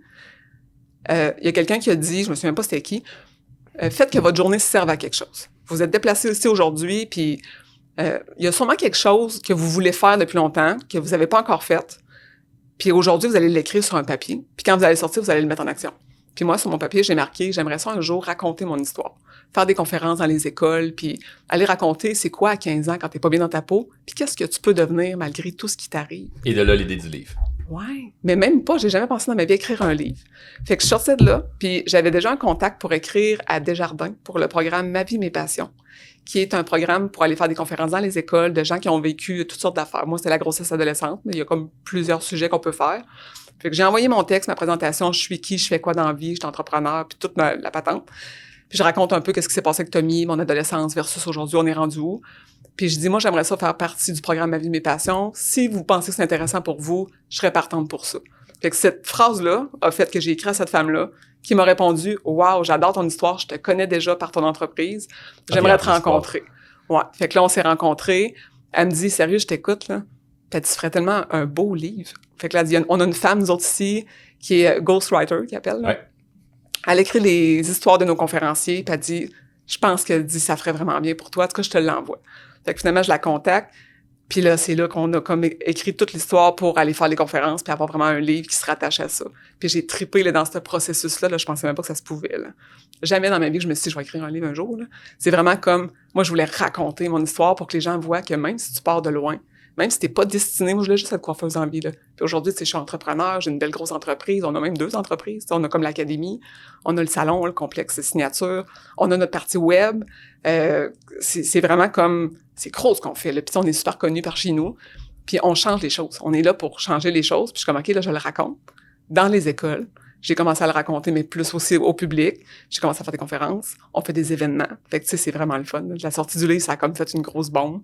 Il y a quelqu'un qui a dit, je me souviens pas c'était qui, faites que votre journée serve à quelque chose. Vous êtes déplacé ici aujourd'hui, puis il y a sûrement quelque chose que vous voulez faire depuis longtemps, que vous n'avez pas encore fait. Puis aujourd'hui, vous allez l'écrire sur un papier. Puis quand vous allez sortir, vous allez le mettre en action. Puis moi, sur mon papier, j'ai marqué, j'aimerais ça un jour raconter mon histoire. Faire des conférences dans les écoles, puis aller raconter c'est quoi à 15 ans quand t'es pas bien dans ta peau, puis qu'est-ce que tu peux devenir malgré tout ce qui t'arrive. Et de là, l'idée du livre. Ouais, mais même pas, j'ai jamais pensé dans ma vie à écrire un livre. Fait que je sortais de là, puis j'avais déjà un contact pour écrire à Desjardins pour le programme Ma vie, mes passions, qui est un programme pour aller faire des conférences dans les écoles de gens qui ont vécu toutes sortes d'affaires. Moi, c'était la grossesse adolescente, mais il y a comme plusieurs sujets qu'on peut faire. Fait que j'ai envoyé mon texte, ma présentation, je suis qui, je fais quoi dans la vie, je suis entrepreneur, puis toute la patente. Puis je raconte un peu qu'est-ce qui s'est passé avec Tommy, mon adolescence versus aujourd'hui, on est rendu où. Puis je dis, moi, j'aimerais ça faire partie du programme Ma vie, mes passions. Si vous pensez que c'est intéressant pour vous, je serais partante pour ça. Fait que cette phrase-là a fait que j'ai écrit à cette femme-là qui m'a répondu, wow, j'adore ton histoire, je te connais déjà par ton entreprise, j'aimerais te rencontrer. Ouais. Fait que là, on s'est rencontrés. Elle me dit, sérieux, je t'écoute, là. Puis tu ferais tellement un beau livre. Fait que là, elle dit, on a une femme, nous autres ici, qui est ghostwriter, qui appelle, là. Ouais. Elle écrit les histoires de nos conférenciers, puis elle dit, je pense qu'elle dit, ça ferait vraiment bien pour toi. En tout cas, je te l'envoie. Fait que finalement, je la contacte. Puis là, c'est là qu'on a comme écrit toute l'histoire pour aller faire les conférences puis avoir vraiment un livre qui se rattache à ça. Puis j'ai trippé là, dans ce processus-là. Là, je pensais même pas que ça se pouvait. Là. Jamais dans ma vie que je me suis dit, je vais écrire un livre un jour. Là. C'est vraiment comme, moi, je voulais raconter mon histoire pour que les gens voient que même si tu pars de loin, même si t'es pas destiné, moi, je voulais juste être coiffeuse en vie. Là. Puis aujourd'hui, je suis entrepreneur, j'ai une belle grosse entreprise. On a même 2 entreprises. On a comme l'académie, on a le salon, le complexe signature, on a notre partie web. C'est vraiment comme, c'est gros ce qu'on fait. Là. Puis on est super connus par chez nous. Puis on change les choses. On est là pour changer les choses. Puis je suis comme, OK, là, je le raconte. Dans les écoles, j'ai commencé à le raconter, mais plus aussi au public. J'ai commencé à faire des conférences. On fait des événements. Fait que, tu sais, c'est vraiment le fun. Là. La sortie du livre, ça a comme fait une grosse bombe.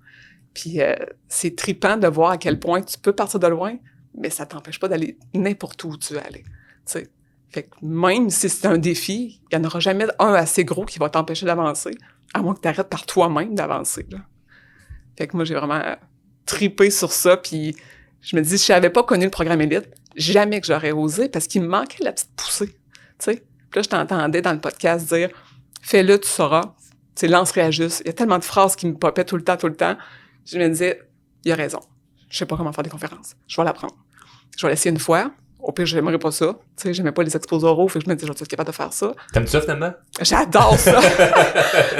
Puis c'est trippant de voir à quel point tu peux partir de loin, mais ça t'empêche pas d'aller n'importe où tu veux aller. Tu sais. Fait que même si c'est un défi, il n'y en aura jamais un assez gros qui va t'empêcher d'avancer, à moins que tu arrêtes par toi-même d'avancer. Là. Fait que moi, j'ai vraiment trippé sur ça, puis je me dis, si je n'avais pas connu le programme Élite, jamais que j'aurais osé, parce qu'il me manquait la petite poussée. Tu sais. Puis là, je t'entendais dans le podcast dire « Fais-le, tu sauras. » Tu sais, lance, réajuste. Il y a tellement de phrases qui me popaient tout le temps. Je me disais, il a raison. Je sais pas comment faire des conférences. Je vais l'apprendre. Je vais l'essayer une fois. Au pire, j'aimerais pas ça. Tu sais, j'aimais pas les expos oraux. Fait que je me disais, je vais être capable de faire ça. T'aimes ça, finalement? J'adore ça.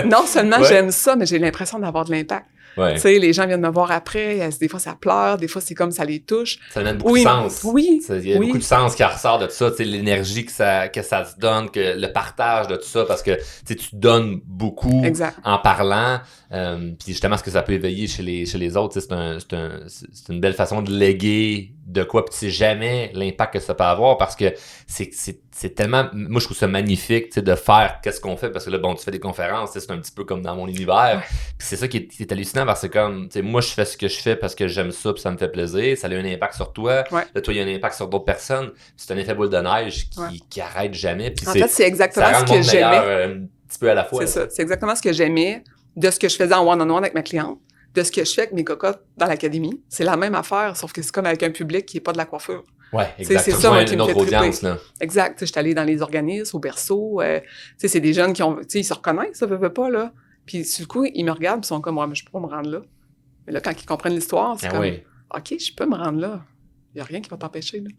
Non seulement j'aime ça, mais j'ai l'impression d'avoir de l'impact. Ouais. Tu sais, les gens viennent me voir après. Des fois, ça pleure. Des fois, c'est comme ça les touche. Ça donne beaucoup de sens. Oui. Il y a beaucoup de sens qui ressort de tout ça. Tu sais, l'énergie que ça te donne, que le partage de tout ça, parce que tu donnes beaucoup en parlant. Puis justement, ce que ça peut éveiller chez les autres, c'est une belle façon de léguer de quoi, puis tu sais jamais l'impact que ça peut avoir, parce que c'est tellement, moi je trouve ça magnifique, tu sais, de faire qu'est-ce qu'on fait, parce que là, bon, tu fais des conférences, c'est un petit peu comme dans mon univers, puis c'est ça qui est hallucinant, parce que comme, tu sais, moi je fais ce que je fais parce que j'aime ça, puis ça me fait plaisir, ça a un impact sur toi, là, toi, il y a un impact sur d'autres personnes, c'est un effet boule de neige qui arrête jamais, puis en fait, c'est exactement ce que j'aimais. Un petit peu à la fois. C'est ça, c'est exactement ce que j'aimais de ce que je faisais en one-on-one avec ma cliente, de ce que je fais avec mes cocottes dans l'académie. C'est la même affaire, sauf que c'est comme avec un public qui est pas de la coiffure. Ouais, exact. C'est ça, moi, qui me fait audience, là. Exact. Je suis allée dans les organismes, au berceau. C'est des jeunes qui ont, ils se reconnaissent, ça veut pas, là. Puis, sur le coup, ils me regardent, puis ils sont comme, ouais, mais je peux pas me rendre là. Mais là, quand ils comprennent l'histoire, c'est comme, OK, je peux me rendre là. Il y a rien qui va t'empêcher, là.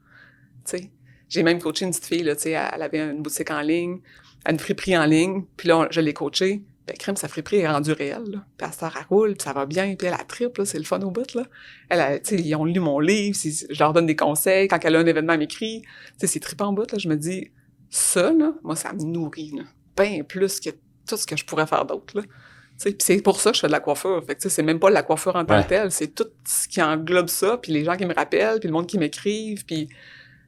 Tu sais. J'ai même coaché une petite fille, là, tu sais, elle avait une boutique en ligne, une friperie en ligne, puis là, je l'ai coachée. Ben, crème, sa friperie est rendue réelle, là. Puis elle roule, puis ça va bien, puis elle a triple, là, c'est le fun au bout, là. Tu sais, ils ont lu mon livre, je leur donne des conseils, quand elle a un événement, elle m'écrit. Tu sais, c'est trippant au bout, là. Je me dis, ça, là, moi, ça me nourrit, là. Bien plus que tout ce que je pourrais faire d'autre, là. Tu sais, puis c'est pour ça que je fais de la coiffure. Fait que, tu sais, c'est même pas la coiffure en tant que telle, c'est tout ce qui englobe ça, puis les gens qui me rappellent, puis le monde qui m'écrivent, puis,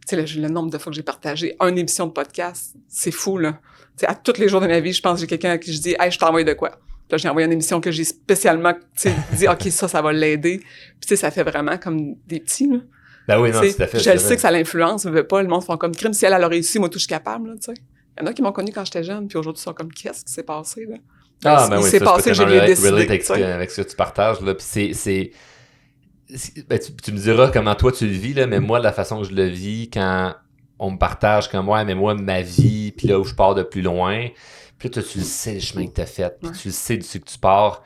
tu sais, le nombre de fois que j'ai partagé une émission de podcast, c'est fou, là. T'sais, à tous les jours de ma vie, je pense que j'ai quelqu'un à qui je dis « Hey, je t'envoie de quoi? » Puis là, j'ai envoyé une émission que j'ai spécialement dit « OK, ça va l'aider. » Puis tu sais, ça fait vraiment comme des petits, là. Ben oui, non, tout à fait. Je le sais que ça l'influence, je veux pas, le monde font comme crime. Si elle a réussi, moi tout, je suis capable, là, tu sais. Il y en a qui m'ont connu quand j'étais jeune, puis aujourd'hui, ils sont comme « Qu'est-ce qui s'est passé, là? » Ben oui, s'est passé, je l'ai décidé. Avec ce que tu partages, là. Puis ben, tu me diras comment toi tu le vis, là, mais moi, la façon que je le vis, quand on me partage comme ouais, mais moi, ma vie, puis là où je pars de plus loin, puis là, toi, tu le sais le chemin que t'as fait, puis tu le sais du que tu pars.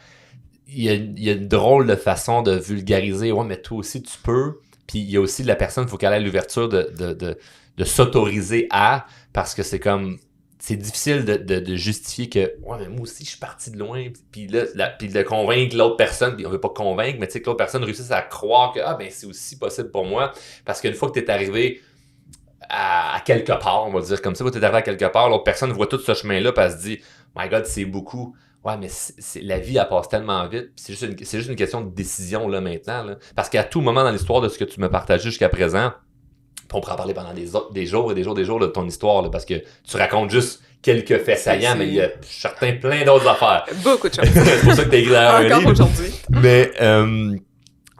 Il y a une drôle de façon de vulgariser, ouais, mais toi aussi, tu peux. Puis il y a aussi la personne, il faut qu'elle ait l'ouverture de s'autoriser à, parce que c'est comme, c'est difficile de justifier que, ouais, mais moi aussi, je suis parti de loin, puis là, puis de convaincre l'autre personne, puis on veut pas convaincre, mais tu sais, que l'autre personne réussisse à croire que, ah, ben, c'est aussi possible pour moi, parce qu'une fois que t'es arrivé à quelque part, on va dire comme ça, tu es arrivé à quelque part, l'autre personne voit tout ce chemin-là, puis elle se dit, my God, c'est beaucoup. Ouais, mais la vie, elle passe tellement vite, puis c'est juste une question de décision, là, maintenant, là. Parce qu'à tout moment dans l'histoire de ce que tu m'as partagé jusqu'à présent, on pourra en parler pendant des jours et des jours de ton histoire, là, parce que tu racontes juste quelques faits saillants, mais il y a plein d'autres affaires. Beaucoup de choses. C'est pour ça que t'as écrit un livre. Encore aujourd'hui. Mais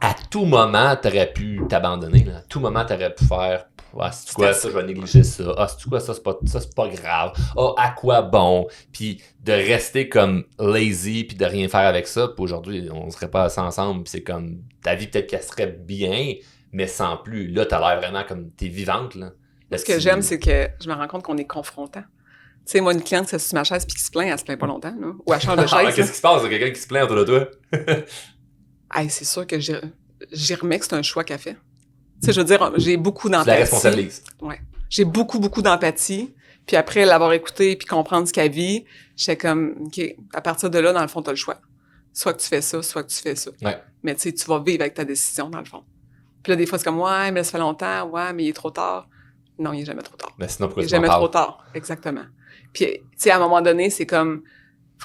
à tout moment, t'aurais pu t'abandonner, là. À tout moment, t'aurais pu faire ah, c'est quoi ça, je vais négliger ça. Ah, c'est quoi ça, c'est pas grave. Ah, à quoi bon? Puis de rester comme lazy puis de rien faire avec ça. Puis aujourd'hui, on serait pas assez ensemble. Puis c'est comme, ta vie peut-être qu'elle serait bien, mais sans plus. Là, t'as l'air vraiment comme, t'es vivante, là. Ce que j'aime, c'est que je me rends compte qu'on est confrontant. Tu sais, moi, une cliente qui s'assied sur ma chaise puis qui se plaint, elle se plaint pas longtemps, là. Ou elle change de chaise. Qu'est-ce qui se passe? Il y a quelqu'un qui se plaint autour de toi? Hey, c'est sûr que j'y remets que c'est un choix qu'elle fait. Tu sais, je veux dire, j'ai beaucoup d'empathie. Tu la responsabilises. Ouais. J'ai beaucoup d'empathie. Puis après l'avoir écouté puis comprendre ce qu'elle vit, j'étais comme, OK, à partir de là, dans le fond, t'as le choix. Soit que tu fais ça, soit que tu fais ça. Ouais. Mais tu sais, tu vas vivre avec ta décision, dans le fond. Puis là, des fois, c'est comme, ouais, mais ça fait longtemps, ouais, mais il est trop tard. Non, il est jamais trop tard. Mais sinon, pourquoi il est tu m'en jamais parles? trop tard, exactement. Puis, tu sais, à un moment donné, c'est comme,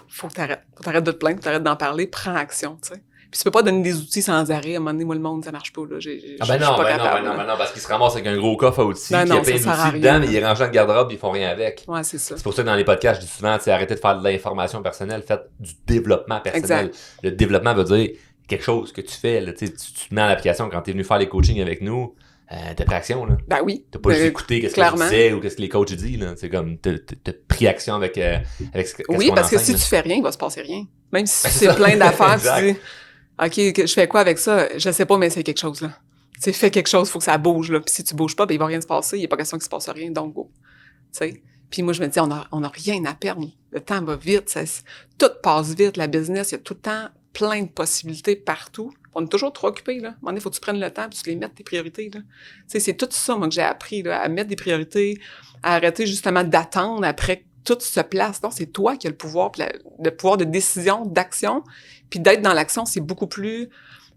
faut que t'arrêtes. Faut que t'arrêtes de te plaindre, faut que t'arrêtes d'en parler, prends action, tu sais. Puis tu peux pas donner des outils sans arrêt. À un moment donné, moi, le monde, ça marche pas, là. Je suis pas capable. Non, parce qu'ils se ramassent avec un gros coffre à outils, Ben qui a non, plein ça sert à d'outils rien, dedans, mais ils rangent dans le garde-robe, ils font rien avec. Ouais, c'est ça. C'est pour ça que dans les podcasts, je dis souvent, arrêtez de faire de l'information personnelle, faites du développement personnel. Exact. Le développement veut dire quelque chose que tu fais, là, tu te mets en application quand tu es venu faire les coachings avec nous, t'as pris action, là. Ben oui. T'as pas juste écouté qu'est-ce que je disais ou qu'est-ce que les coachs disent, là. C'est comme, t'as pris action avec ce qu'on Oui, parce que enseigne, si tu fais rien, il va se passer rien. Même si Ben, tu c'est sais ça. plein d'affaires, Exact. tu dis, OK, je fais quoi avec ça? Je sais pas, mais c'est quelque chose, là. Tu sais, fais quelque chose, faut que ça bouge, là. Puis si tu bouges pas, ben il va rien se passer. Il n'y a pas question qu'il se passe rien, donc go. Tu sais. Puis moi, je me dis, on a rien à perdre. Le temps va vite. Tout passe vite. La business, il y a tout le temps plein de possibilités partout. On est toujours trop occupés, là. À un moment donné, faut que tu prennes le temps puis tu les mettes tes priorités, là. Tu sais, c'est tout ça, moi, que j'ai appris, là, à mettre des priorités, à arrêter, justement, d'attendre après que tout se place. Non, c'est toi qui as le pouvoir, le pouvoir de décision, d'action. Puis d'être dans l'action, c'est beaucoup plus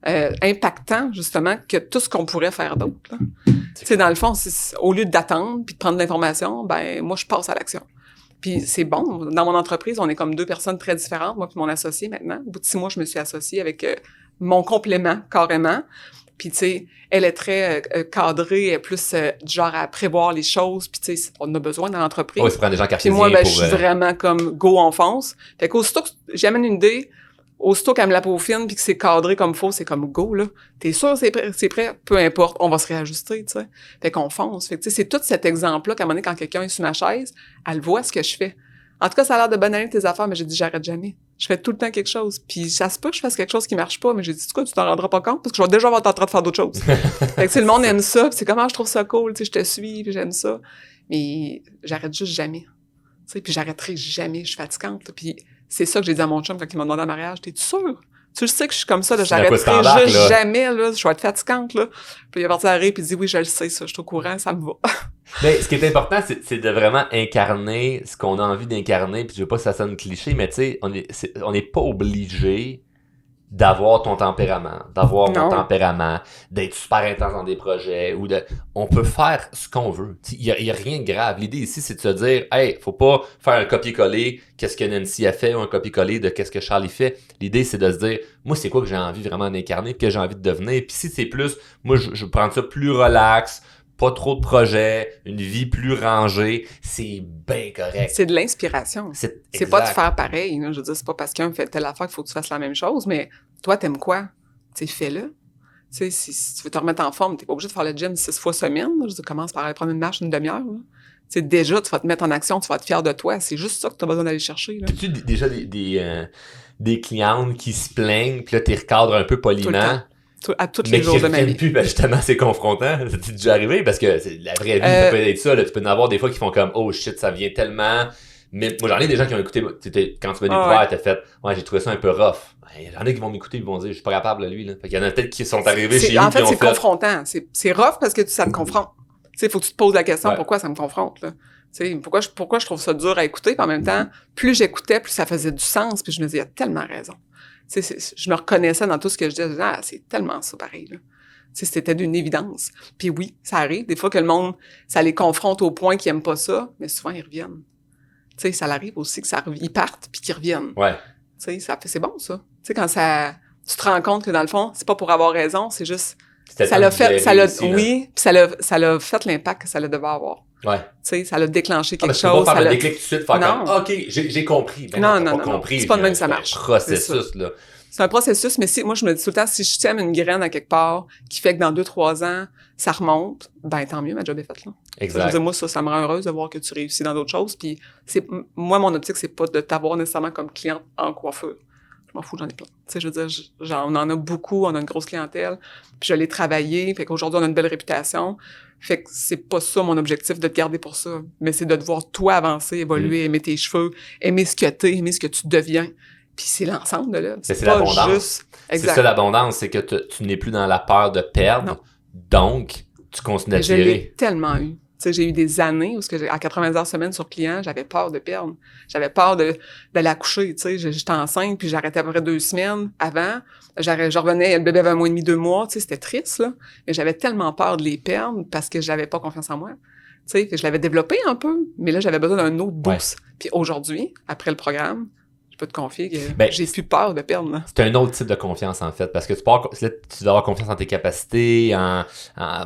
impactant, justement, que tout ce qu'on pourrait faire d'autre, là. Tu sais, dans le fond, au lieu d'attendre puis de prendre de l'information, ben moi, je passe à l'action. Puis c'est bon. Dans mon entreprise, on est comme deux personnes très différentes, moi puis mon associé maintenant. Au bout de 6 mois, je me suis associée avec mon complément, carrément. Puis, tu sais, elle est très cadrée, elle est plus du genre à prévoir les choses. Puis, tu sais, on a besoin dans l'entreprise. Ouais, ça prend des gens Puis cartésiens moi, ben, pour... je suis vraiment comme go, on fonce. Fait qu'aussitôt que j'amène une idée, aussitôt qu'elle me la peaufine puis que c'est cadré comme faut, c'est comme go, là. T'es sûr c'est prêt? Peu importe, on va se réajuster, tu sais. Fait qu'on fonce. Fait que, tu sais, c'est tout cet exemple-là qu'à un moment donné, quand quelqu'un est sur ma chaise, elle voit ce que je fais. En tout cas, ça a l'air de bonne année tes affaires, mais j'ai dit, j'arrête jamais. Je fais tout le temps quelque chose. Puis ça se peut que je fasse quelque chose qui marche pas, mais j'ai dit, tu t'en rendras pas compte parce que je vais déjà avoir en train de faire d'autres choses. Fait que, le monde aime ça, puis c'est comment je trouve ça cool, tu sais, je te suis, puis j'aime ça. Mais j'arrête juste jamais. Tu sais, puis j'arrêterai jamais, je suis fatigante. Là. Puis c'est ça que j'ai dit à mon chum quand il m'a demandé en mariage. T'es-tu sûr? Tu le sais que je suis comme ça, là, j'arrêterai juste jamais, là, je vais être fatigante, là. Puis il est parti à rire, puis il dit, oui, je le sais, ça, je suis au courant, ça me va. Mais ce qui est important, c'est de vraiment incarner ce qu'on a envie d'incarner, puis je veux pas que ça sonne cliché, mais tu sais, on n'est pas obligé d'avoir ton tempérament, d'avoir mon tempérament, d'être super intense dans des projets, on peut faire ce qu'on veut. Il y a rien de grave. L'idée ici, c'est de se dire, hey, faut pas faire un copier-coller, qu'est-ce que Nancy a fait, ou un copier-coller de qu'est-ce que Charlie fait. L'idée, c'est de se dire, moi, c'est quoi que j'ai envie vraiment d'incarner, puis que j'ai envie de devenir. Puis si c'est plus, moi, je prends ça plus relax, pas trop de projets, une vie plus rangée, c'est bien correct. C'est de l'inspiration. C'est pas de faire pareil. Là. Je veux dire, c'est pas parce qu'un fait telle affaire qu'il faut que tu fasses la même chose, mais toi, t'aimes quoi? Tu sais, fais-le. Tu sais, si tu veux te remettre en forme, t'es pas obligé de faire le gym 6 fois semaine. Là. Je veux dire, commence par aller prendre une marche une demi-heure. Tu sais, déjà, tu vas te mettre en action, tu vas être fier de toi. C'est juste ça que tu as besoin d'aller chercher. As-tu déjà des clientes qui se plaignent, puis là, tu recadres un peu poliment? À tous les jours de ma vie. Plus, ben justement, c'est confrontant. C'est déjà arrivé parce que la vraie vie, ça peut être ça. Là. Tu peux en avoir des fois qui font comme, oh shit, ça vient tellement. Mais moi, j'en ai des gens qui ont écouté, quand tu m'as découvert, t'as fait, ouais, j'ai trouvé ça un peu rough. J'en ai qui vont m'écouter, ils vont dire, je suis pas capable, lui, là. Fait qu'il y en a peut-être qui sont arrivés chez nous. En fait, c'est confrontant. C'est rough parce que ça te confronte. Tu sais, faut que tu te poses la question, pourquoi ça me confronte, là. Tu sais, pourquoi je trouve ça dur à écouter, puis en même temps, plus j'écoutais, plus ça faisait du sens, puis je me disais, il a tellement raison. Tu sais, je me reconnaissais dans tout ce que je disais. Ah, c'est tellement ça pareil, là. Tu sais, c'était d'une évidence. Puis oui, ça arrive. Des fois que le monde, ça les confronte au point qu'ils aiment pas ça, mais souvent, ils reviennent. Tu sais, ça arrive aussi que ils partent puis qu'ils reviennent. Ouais. Tu sais, c'est bon, ça. Tu sais, quand tu te rends compte que dans le fond, c'est pas pour avoir raison, c'est juste, ça l'a fait l'impact que ça devait avoir. Ouais. Tu sais, ça l'a déclenché quelque chose. Tu peux pas faire le déclic tout de suite, faire comme, OK, j'ai compris. Ben non, compris. C'est pas de même que ça marche. C'est un processus, là. C'est un processus, mais moi, je me dis tout le temps, si je sème une graine à quelque part qui fait que dans 2-3 ans, ça remonte, ben tant mieux, ma job est faite, là. Exact. Je veux dire, moi, ça me rend heureuse de voir que tu réussis dans d'autres choses. Puis, moi, mon optique, c'est pas de t'avoir nécessairement comme cliente en coiffeur. Je m'en fous, j'en ai plein. Tu sais, je veux dire, on en a beaucoup, on a une grosse clientèle. Puis je l'ai travaillé, fait qu'aujourd'hui, on a une belle réputation. Fait que c'est pas ça mon objectif de te garder pour ça. Mais c'est de te voir toi avancer, évoluer, aimer tes cheveux, aimer ce que t'es, aimer ce que tu deviens. Puis c'est l'ensemble de l'œuvre. C'est pas l'abondance. Juste... C'est ça l'abondance, c'est que tu n'es plus dans la peur de perdre, donc tu continues d'attirer. Je l'ai tellement eu. Tu sais, j'ai eu des années où, à 80 heures semaine sur client, j'avais peur de perdre. J'avais peur d'aller accoucher, tu sais. J'étais enceinte, puis j'arrêtais à peu près 2 semaines avant. Je revenais, le bébé avait 1 mois et demi, 2 mois, tu sais, c'était triste, là. Mais j'avais tellement peur de les perdre parce que j'avais pas confiance en moi. Tu sais, je l'avais développé un peu, mais là, j'avais besoin d'un autre boost. Ouais. Puis aujourd'hui, après le programme, je peux te confier que j'ai plus peur de perdre. Là. C'est un autre type de confiance, en fait, parce que tu dois avoir confiance en tes capacités, en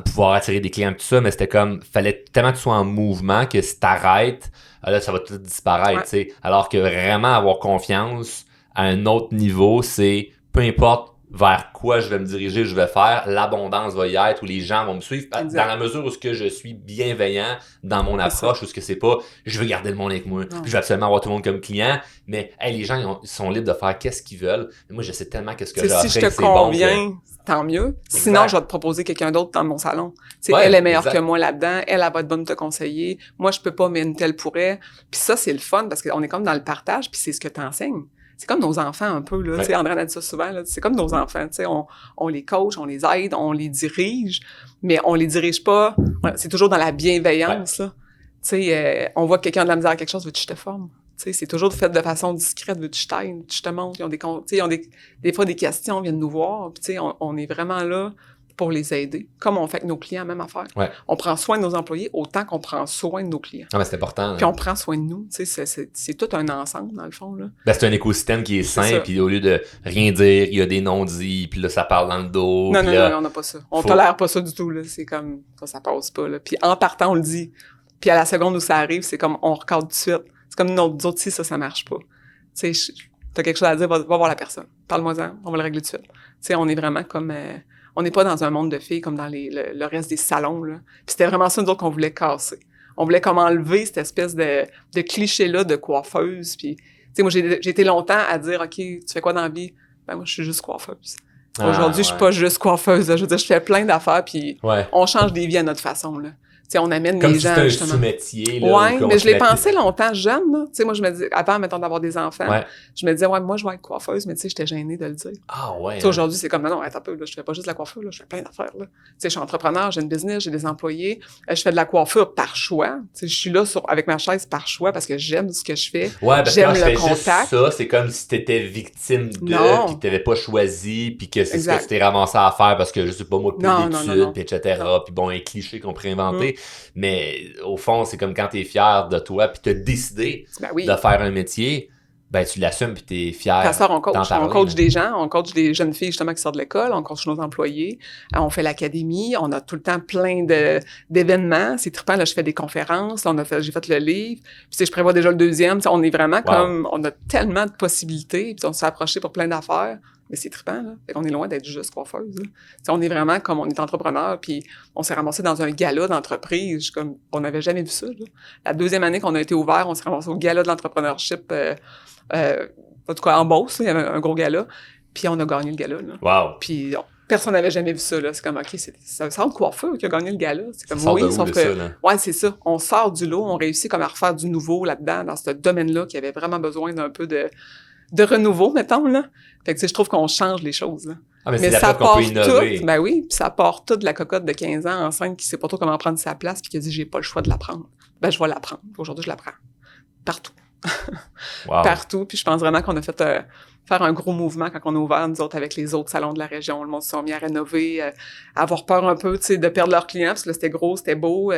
pouvoir attirer des clients, tout ça, mais c'était comme, fallait tellement que tu sois en mouvement que si t'arrêtes, là, ça va tout disparaître, tu sais. Alors que vraiment avoir confiance à un autre niveau, c'est peu importe vers quoi je vais me diriger, je vais faire, l'abondance va y être, où les gens vont me suivre, dans la mesure où ce que je suis bienveillant dans mon approche, où ce que c'est pas, je veux garder le monde avec moi, je veux absolument avoir tout le monde comme client, mais les gens ils sont libres de faire qu'est-ce qu'ils veulent. Mais moi, je sais tellement que ce que j'ai offert, si je te conviens, tant mieux. Sinon, je vais te proposer quelqu'un d'autre dans mon salon. Elle est meilleure que moi là-dedans, elle va être bonne de te conseiller. Moi, je peux pas, mais une telle pourrait. Puis ça, c'est le fun, parce qu'on est comme dans le partage, puis c'est ce que tu enseignes. C'est comme nos enfants un peu, là. Tu sais, André a dit ça souvent, là. C'est comme nos enfants, tu sais. On les coach, on les aide, on les dirige, mais on les dirige pas. C'est toujours dans la bienveillance, là. Tu sais, on voit que quelqu'un a de la misère à quelque chose, veux-tu que je te forme? Tu sais, c'est toujours fait de façon discrète, veux-tu que je t'aide, je te montre. Ils ont des fois des questions, viennent nous voir, puis tu sais, on est vraiment là pour les aider, comme on fait avec nos clients, même affaire. Ouais. On prend soin de nos employés autant qu'on prend soin de nos clients. Ah, mais c'est important. Puis on prend soin de nous, tu sais, c'est tout un ensemble, dans le fond, là. Ben, c'est un écosystème qui est sain, puis au lieu de rien dire, il y a des non-dits, puis là, ça parle dans le dos. Non, on n'a pas ça. On tolère pas ça du tout, là. C'est comme, ça passe pas, là. Puis en partant, on le dit. Puis à la seconde où ça arrive, c'est comme, on recorde tout de suite. C'est comme nous autres, si ça marche pas. Tu sais, t'as quelque chose à dire, va voir la personne. Parle-moi-en, on va le régler tout de suite. Tu sais, on est vraiment comme... on n'est pas dans un monde de filles comme dans le reste des salons, là. Puis c'était vraiment ça, nous autres, qu'on voulait casser. On voulait comme enlever cette espèce de cliché-là de coiffeuse. Puis, tu sais, moi, j'ai été longtemps à dire, OK, tu fais quoi dans la vie? Ben, moi, je suis juste coiffeuse. Aujourd'hui, je suis pas juste coiffeuse, là. Je veux dire, je fais plein d'affaires, puis on change des vies à notre façon, là. T'sais, on amène comme les gens, un justement. sous-métier, là. Ouais, mais je l'ai pensé longtemps jeune, là. Tu sais, moi, je me dis, avant, mettons, d'avoir des enfants, je me disais, moi, je vais être coiffeuse, mais tu sais, j'étais gênée de le dire. Ah, ouais. Tu sais, aujourd'hui, c'est comme, non, attends un peu, là, je fais pas juste de la coiffure, là, je fais plein d'affaires, là. Tu sais, je suis entrepreneur, j'ai une business, j'ai des employés, je fais de la coiffure par choix. Tu sais, je suis là avec ma chaise par choix parce que j'aime ce que je fais. Ouais, parce j'aime que le contact. Juste ça, c'est comme si t'étais victime de, puis que t'avais pas choisi, puis que c'est ce que tu t'es ramassé à faire parce que, je sais pas, moi, plus d'études, puis etc., puis bon, un cliché qu'on pourrait inventer. Mais au fond, c'est comme quand t'es fier de toi, puis t'as décidé de faire un métier, ben tu l'assumes, puis t'es fier. Ça sort, on coach des gens, on coach des jeunes filles justement qui sortent de l'école, on coach nos employés, on fait l'académie, on a tout le temps plein d'événements, c'est trippant, là je fais des conférences, j'ai fait le livre, puis je prévois déjà le 2e, on est vraiment comme, on a tellement de possibilités, puis on s'est approché pour plein d'affaires. Mais c'est trippant, là. Fait qu'on est loin d'être juste coiffeuse, là. On est vraiment comme, on est entrepreneur, puis on s'est ramassé dans un gala d'entreprise, comme, on n'avait jamais vu ça, là. La 2e année qu'on a été ouvert, on s'est ramassé au gala de l'entrepreneurship, en tout cas, en Beauce, il y avait un gros gala, puis on a gagné le gala, là. Wow! Puis personne n'avait jamais vu ça, là. C'est comme, OK, c'est un centre de coiffeur qui a gagné le gala. C'est comme, ça sauf que... Ça, là? Ouais, c'est ça. On sort du lot, on réussit comme à refaire du nouveau là-dedans, dans ce domaine-là, qui avait vraiment besoin d'un peu de renouveau, mettons, là. Fait que, tu sais, je trouve qu'on change les choses, là. Ah, mais ça part tout, ben oui, puis ça part tout de la cocotte de 15 ans enceinte qui sait pas trop comment prendre sa place puis qui a dit j'ai pas le choix de la prendre. Ben je vais la prendre. Aujourd'hui, je la prends. Partout. Wow. Partout. Puis je pense vraiment qu'on a fait faire un gros mouvement quand on a ouvert, nous autres, avec les autres salons de la région. Le monde s'est mis à rénover, à avoir peur un peu, tu sais, de perdre leurs clients parce que là, c'était gros, c'était beau,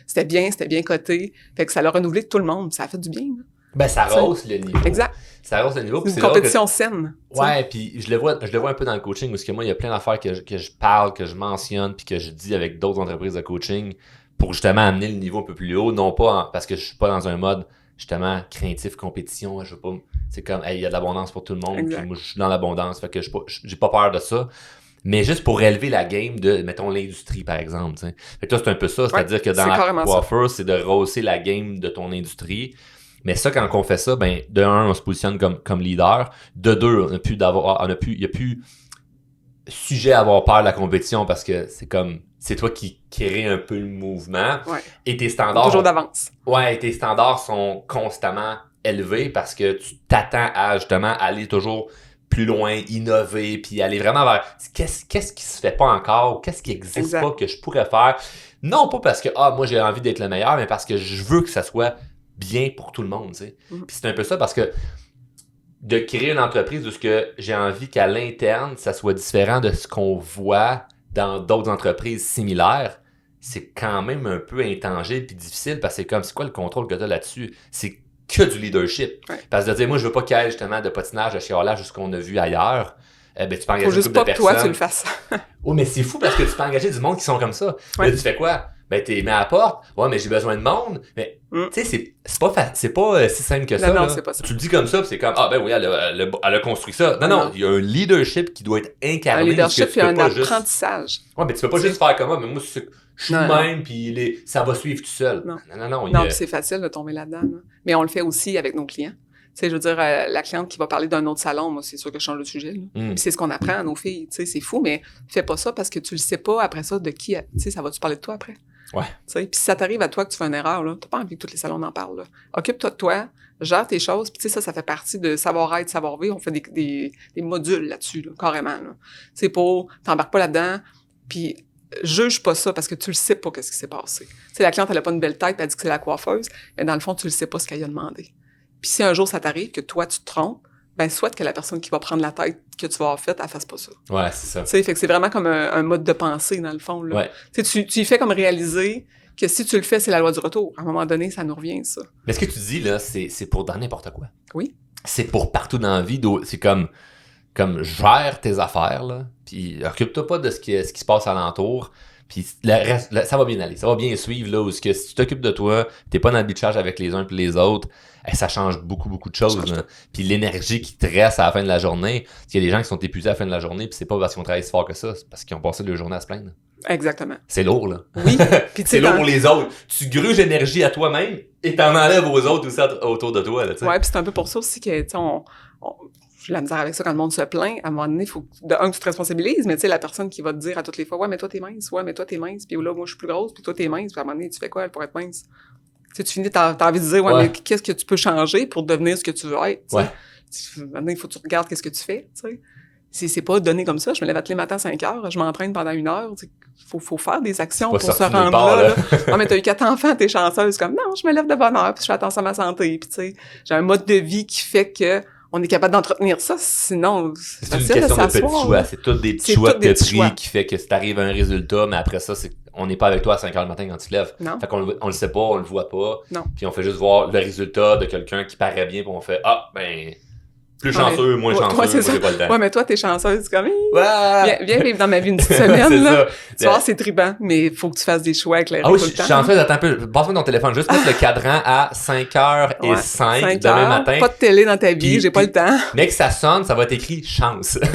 c'était bien coté. Fait que ça l'a renouvelé tout le monde. Ça a fait du bien, là. Ben, ça rehausse le niveau. Exact. Ça rehausse le niveau. C'est une compétition saine. Ouais, puis je le vois un peu dans le coaching, parce que moi, il y a plein d'affaires que je parle, que je mentionne, puis que je dis avec d'autres entreprises de coaching pour justement amener le niveau un peu plus haut, non pas parce que je suis pas dans un mode justement craintif, compétition, je veux pas, c'est comme, il y a de l'abondance pour tout le monde, puis moi, je suis dans l'abondance, fait que j'ai pas peur de ça. Mais juste pour élever la game de, mettons, l'industrie, par exemple, t'sais. Fait que toi, c'est un peu ça, c'est-à-dire que dans la coiffure, c'est de rehausser la game de ton industrie. Mais ça, quand on fait ça, ben, de un, on se positionne comme leader. De deux, il y a plus sujet à avoir peur de la compétition parce que c'est toi qui crée un peu le mouvement. Ouais. Et tes standards. Toujours d'avance. Ouais, et tes standards sont constamment élevé parce que tu t'attends à justement aller toujours plus loin, innover, puis aller vraiment vers qu'est-ce qui se fait pas encore, qu'est-ce qui existe pas que je pourrais faire. Non pas parce que moi j'ai envie d'être le meilleur, mais parce que je veux que ça soit bien pour tout le monde, tu sais. Puis c'est un peu ça parce que de créer une entreprise où ce que j'ai envie qu'à l'interne, ça soit différent de ce qu'on voit dans d'autres entreprises similaires, c'est quand même un peu intangible et difficile parce que c'est quoi le contrôle que tu as là-dessus? C'est que du leadership. Ouais. Parce que de dire, moi, je veux pas qu'il y ait justement de patinage, de chiolage, ce qu'on a vu ailleurs. Ben, tu peux engager Faut juste une couple pas de que toi, personnes. tu le fasses. Oh, mais c'est fou parce que tu peux engager du monde qui sont comme ça. Ouais. Là, tu fais quoi? Ben, t'es mis à la porte. Ouais, mais j'ai besoin de monde. Mais, tu sais, c'est pas si simple que ça. Non, là. c'est pas ça. Tu le dis comme ça, puis c'est comme, ben oui, elle a construit ça. Non, il y a un leadership qui doit être incarné. Un leadership et un apprentissage. Juste... Ouais, mais tu peux pas juste faire comme mais moi, je suis le même, puis ça va suivre tout seul. Non. Non, c'est facile de tomber là-dedans. Là. Mais on le fait aussi avec nos clients. Tu sais, je veux dire, la cliente qui va parler d'un autre salon, moi, c'est sûr que je change de sujet. Puis c'est ce qu'on apprend à nos filles. Tu sais, c'est fou, mais fais pas ça parce que tu le sais pas après ça de qui. Tu sais, ça va-tu parler de toi après? Ouais. Tu sais, puis si ça t'arrive à toi que tu fais une erreur, là, t'as pas envie que tous les salons en parlent. Là. Occupe-toi de toi, gère tes choses. Puis tu sais, ça fait partie de savoir-être, savoir-vivre. On fait des modules là-dessus, là, carrément. Là. C'est pour, t'embarques pas là-dedans, puis juge pas ça parce que tu le sais pas qu'est-ce qui s'est passé. Tu sais, la cliente, elle a pas une belle tête, puis elle dit que c'est la coiffeuse, mais dans le fond, tu le sais pas ce qu'elle a demandé. Puis si un jour ça t'arrive que toi tu te trompes, ben souhaite que la personne qui va prendre la tête que tu vas avoir faite, elle fasse pas ça. Ouais, c'est ça. Tu sais, fait que c'est vraiment comme un mode de pensée dans le fond là. Ouais. Tu sais, tu y fais comme réaliser que si tu le fais, c'est la loi du retour. À un moment donné, ça nous revient ça. Mais ce que tu dis là, c'est pour dans n'importe quoi. Oui. C'est pour partout dans la vie, c'est comme gère tes affaires là, puis occupe-toi pas de ce qui se passe alentour. Puis ça va bien aller, ça va bien suivre là où si tu t'occupes de toi, t'es pas dans le bitchage avec les uns puis les autres, ça change beaucoup de choses. Puis l'énergie qui te reste à la fin de la journée, parce qu'il y a des gens qui sont épuisés à la fin de la journée, puis c'est pas parce qu'ils ont travaillé si fort que ça, c'est parce qu'ils ont passé leur journée à se plaindre. Exactement. C'est lourd là. Oui. Puis c'est lourd pour les autres. Tu gruges l'énergie à toi-même et t'en enlèves aux autres aussi autour de toi là. T'sais. Ouais, puis c'est un peu pour ça aussi que j'ai la misère avec ça quand le monde se plaint. À un moment donné, il faut que tu te responsabilises, mais tu sais, la personne qui va te dire à toutes les fois, ouais, mais toi, t'es mince, puis là, moi, je suis plus grosse, puis toi, t'es mince, puis à un moment donné, tu fais quoi, elle pourrait être mince? Tu sais, tu finis, t'as envie de dire, ouais, mais qu'est-ce que tu peux changer pour devenir ce que tu veux être? Ouais. Maintenant, il faut que tu regardes qu'est-ce que tu fais, tu sais. C'est pas donné comme ça. Je me lève tous les matins à 5 heures, je m'entraîne pendant 1 heure. Faut faire des actions pour se rendre là. Non, mais t'as eu 4 enfants, t'es chanceuse. Comme, non, je me lève de bonne heure, puis je fais attention à ma santé. Puis tu sais, j'ai un mode de vie qui fait que on est capable d'entretenir ça, sinon c'est une question de petits choix. C'est tous des petits choix que tu as pris qui fait que si t'arrives à un résultat, mais après ça, on n'est pas avec toi à 5 heures le matin quand tu te lèves. Non. Fait qu'on le sait pas, on le voit pas. Non. Puis on fait juste voir le résultat de quelqu'un qui paraît bien, puis on fait plus chanceux, moins chanceux, moi j'ai pas le temps. Ouais, mais toi, t'es chanceuse, comme, ouais. viens vivre dans ma vie une petite semaine, là. Ça. Tu vois, c'est tribant, mais il faut que tu fasses des choix éclairés. Ah oui, je suis chanceuse, attends un peu. Passe-moi ton téléphone, juste mettre le cadran à 5h05 demain matin. Pas de télé dans ta vie, j'ai pas le temps. Mais que ça sonne, ça va être écrit chance. Ça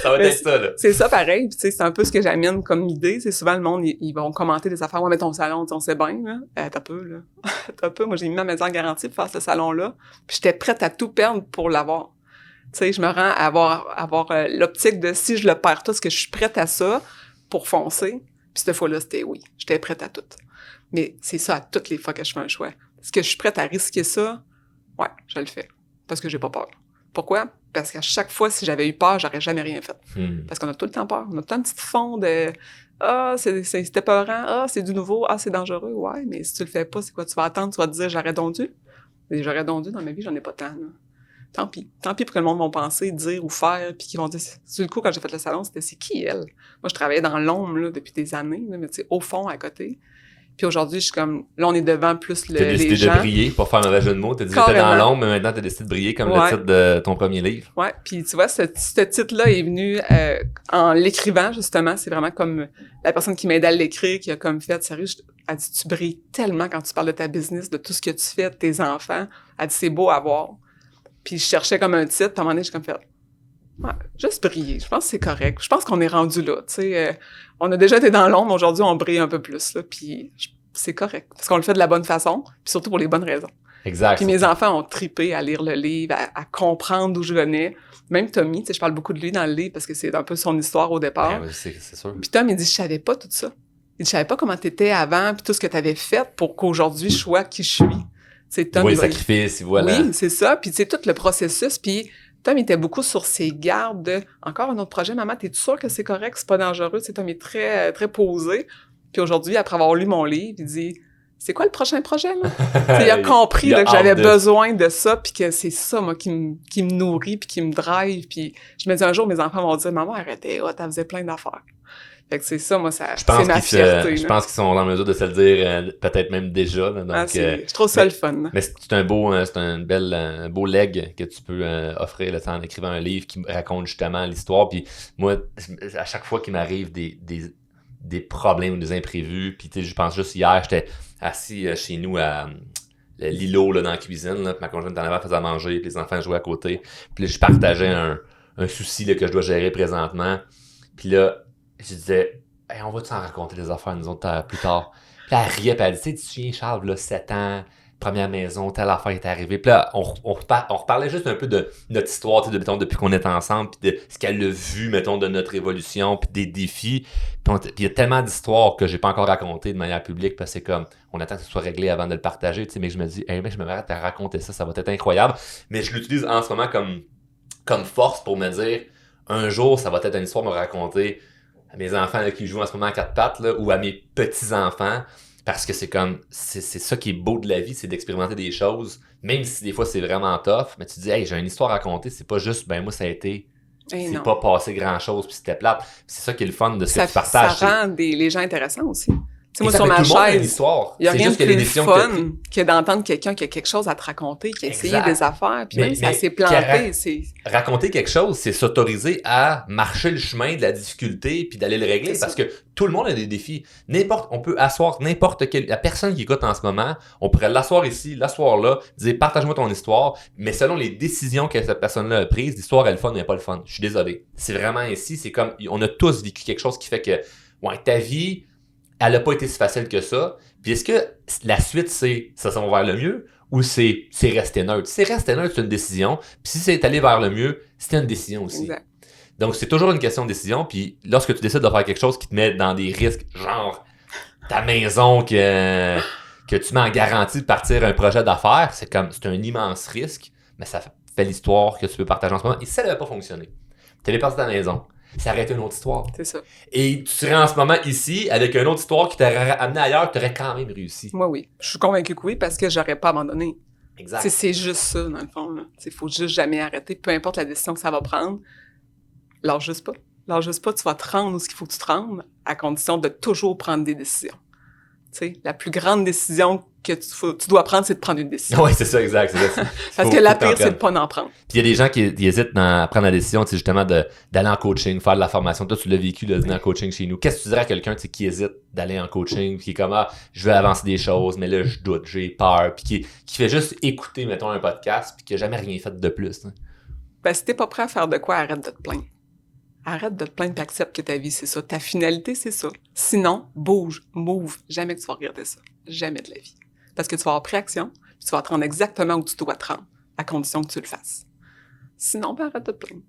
va être ça, là. C'est ça, pareil. Puis, tu sais, c'est un peu ce que j'amène comme idée. C'est souvent le monde, ils vont commenter des affaires. Ouais, mais ton salon, on sait bien, là. T'as peu, là. T'as peu. Moi, j'ai mis ma maison en garantie pour faire ce salon-là. Puis, j'étais prête à tout perdre pour l'avoir. Tu sais, je me rends à avoir l'optique de si je le perds tout, est-ce que je suis prête à ça pour foncer? Puis cette fois-là, c'était oui. J'étais prête à tout. Mais c'est ça à toutes les fois que je fais un choix. Est-ce que je suis prête à risquer ça? Ouais, je le fais. Parce que j'ai pas peur. Pourquoi? Parce qu'à chaque fois, si j'avais eu peur, j'aurais jamais rien fait. Parce qu'on a tout le temps peur. On a tout un petit fond de c'était peurant, c'est du nouveau, c'est dangereux. Ouais, mais si tu le fais pas, c'est quoi? Tu vas attendre, tu vas te dire j'aurais donc dû. Et j'aurais donc dû dans ma vie, j'en ai pas tant. Là. Tant pis pour que le monde va penser, dire ou faire, puis qu'ils vont dire. Sur le coup, quand j'ai fait le salon, c'était c'est qui elle? Moi, je travaillais dans l'ombre là, depuis des années, là, mais tu sais, au fond, à côté. Puis aujourd'hui, je suis comme, là, on est devant plus les gens. T'as décidé de briller, pour faire un mauvais jeu de mots. T'as dit que t'étais dans l'ombre, mais maintenant t'as décidé de briller comme le titre de ton premier livre. Ouais, puis tu vois, ce titre-là est venu en l'écrivant, justement. C'est vraiment comme la personne qui m'aide à l'écrire, qui a comme fait, sérieux, elle dit, tu brilles tellement quand tu parles de ta business, de tout ce que tu fais, de tes enfants. Elle dit, c'est beau à voir. Puis je cherchais comme un titre, puis à un moment donné, j'ai comme fait, ouais, juste briller. Je pense que c'est correct. Je pense qu'on est rendu là, tu sais. On a déjà été dans l'ombre, aujourd'hui, on brille un peu plus, là, puis c'est correct. Parce qu'on le fait de la bonne façon, puis surtout pour les bonnes raisons. Exact. Puis mes enfants ont trippé à lire le livre, à comprendre d'où je venais. Même Tommy, tu sais, je parle beaucoup de lui dans le livre parce que c'est un peu son histoire au départ. Ouais, c'est sûr. Puis Tom, il dit, je savais pas tout ça. Il dit, je savais pas comment t'étais avant, puis tout ce que t'avais fait pour qu'aujourd'hui, je sois qui je suis. Tom, oui, le sacrifice, voilà. Oui, c'est ça. Puis, tu sais, tout le processus. Puis, Tom était beaucoup sur ses gardes de « Encore un autre projet, maman, t'es-tu sûre que c'est correct, c'est pas dangereux? » Tu sais, Tom est très, très posé. Puis aujourd'hui, après avoir lu mon livre, il dit « C'est quoi le prochain projet, là? » Il a compris là, que j'avais besoin de ça, puis que c'est ça, moi, qui me nourrit, puis qui me drive. Puis je me dis un jour, mes enfants vont dire « Maman, arrêtez, elle faisait plein d'affaires. » Fait que c'est ça, moi, c'est ma fierté. Je pense qu'ils sont en mesure de se le dire, peut-être même déjà. Là, donc, je trouve ça le fun. Mais c'est un beau leg que tu peux offrir là, en écrivant un livre qui raconte justement l'histoire. Puis moi, à chaque fois qu'il m'arrive des problèmes ou des imprévus, puis je pense juste hier, j'étais assis chez nous à l'îlot là, dans la cuisine, là, puis ma conjointe en avant faisait à manger, puis les enfants jouaient à côté. Puis là, je partageais un souci là, que je dois gérer présentement. Puis là, je disais, hey, on va s'en raconter des affaires, nous autres, plus tard. Puis là, elle riait, puis elle dit, tu te souviens, Charles, là, 7 ans, première maison, telle affaire est arrivée. Puis là, on reparlait juste un peu de notre histoire, mettons, depuis qu'on est ensemble, puis de ce qu'elle a vu, mettons, de notre évolution, puis des défis. Puis il y a tellement d'histoires que j'ai pas encore racontées de manière publique, parce que c'est comme, on attend que ce soit réglé avant de le partager, tu sais, mais je me dis, hey, mais je me m'arrête à raconter ça va être incroyable. Mais je l'utilise en ce moment comme force pour me dire, un jour, ça va être une histoire à me raconter à mes enfants là, qui jouent en ce moment à 4 pattes, là, ou à mes petits-enfants, parce que c'est ça qui est beau de la vie, c'est d'expérimenter des choses, même si des fois c'est vraiment tough, mais tu te dis, hey, j'ai une histoire à raconter, c'est pas juste, ben moi ça a été, c'est pas passé grand-chose, puis c'était plate. Puis c'est ça qui est le fun de ce que tu partages. Ça rend les gens intéressants aussi. Tu sais, moi, sur ma chaise, il y a rien de plus fun que d'entendre quelqu'un qui a quelque chose à te raconter, qui a essayé des affaires, puis même si ça s'est planté, c'est... Raconter quelque chose, c'est s'autoriser à marcher le chemin de la difficulté puis d'aller le régler, parce que tout le monde a des défis. On peut asseoir la personne qui écoute en ce moment, on pourrait l'asseoir ici, l'asseoir là, dire « Partage-moi ton histoire », mais selon les décisions que cette personne-là a prises, l'histoire est le fun, mais pas le fun. Je suis désolé. C'est vraiment ici, c'est comme, on a tous vécu quelque chose qui fait que, ouais, ta vie... elle n'a pas été si facile que ça. Puis est-ce que la suite, c'est ça s'en va vers le mieux ou c'est rester neutre? Si c'est rester neutre, c'est une décision. Puis si c'est aller vers le mieux, c'est une décision aussi. Exact. Donc, c'est toujours une question de décision. Puis lorsque tu décides de faire quelque chose qui te met dans des risques, genre ta maison que tu mets en garantie de partir un projet d'affaires, c'est un immense risque, mais ça fait l'histoire que tu peux partager en ce moment. Et si ça n'avait pas fonctionné, tu allais partir de ta maison, ça aurait été une autre histoire. C'est ça. Et tu serais en ce moment ici avec une autre histoire qui t'aurait amené ailleurs, tu aurais quand même réussi. Moi, oui. Je suis convaincue que oui, parce que j'aurais pas abandonné. Exact. T'sais, c'est juste ça, dans le fond. Il faut juste jamais arrêter. Peu importe la décision que ça va prendre, lâche juste pas. Lâche juste pas, tu vas te rendre où il faut que tu te rendes, à condition de toujours prendre des décisions. T'sais, la plus grande décision que tu dois prendre, c'est de prendre une décision. Oui, c'est ça, exact. Parce que la pire, c'est de pas en prendre. Puis il y a des gens qui hésitent à prendre la décision, justement, d'aller en coaching, faire de la formation. Toi, tu l'as vécu, de venir en coaching chez nous. Qu'est-ce que tu dirais à quelqu'un qui hésite d'aller en coaching, qui est comme, je veux avancer des choses, mais là, je doute, j'ai peur, puis qui fait juste écouter, mettons, un podcast, puis qui n'a jamais rien fait de plus. Hein? Ben, si t'es pas prêt à faire de quoi, arrête de te plaindre. Arrête de te plaindre et accepte que ta vie, c'est ça. Ta finalité, c'est ça. Sinon, bouge, move. Jamais que tu vas regretter ça. Jamais de la vie. Parce que tu vas avoir pris action, puis tu vas te rendre exactement où tu dois te rendre, à condition que tu le fasses. Sinon, ben, arrête de te plaindre.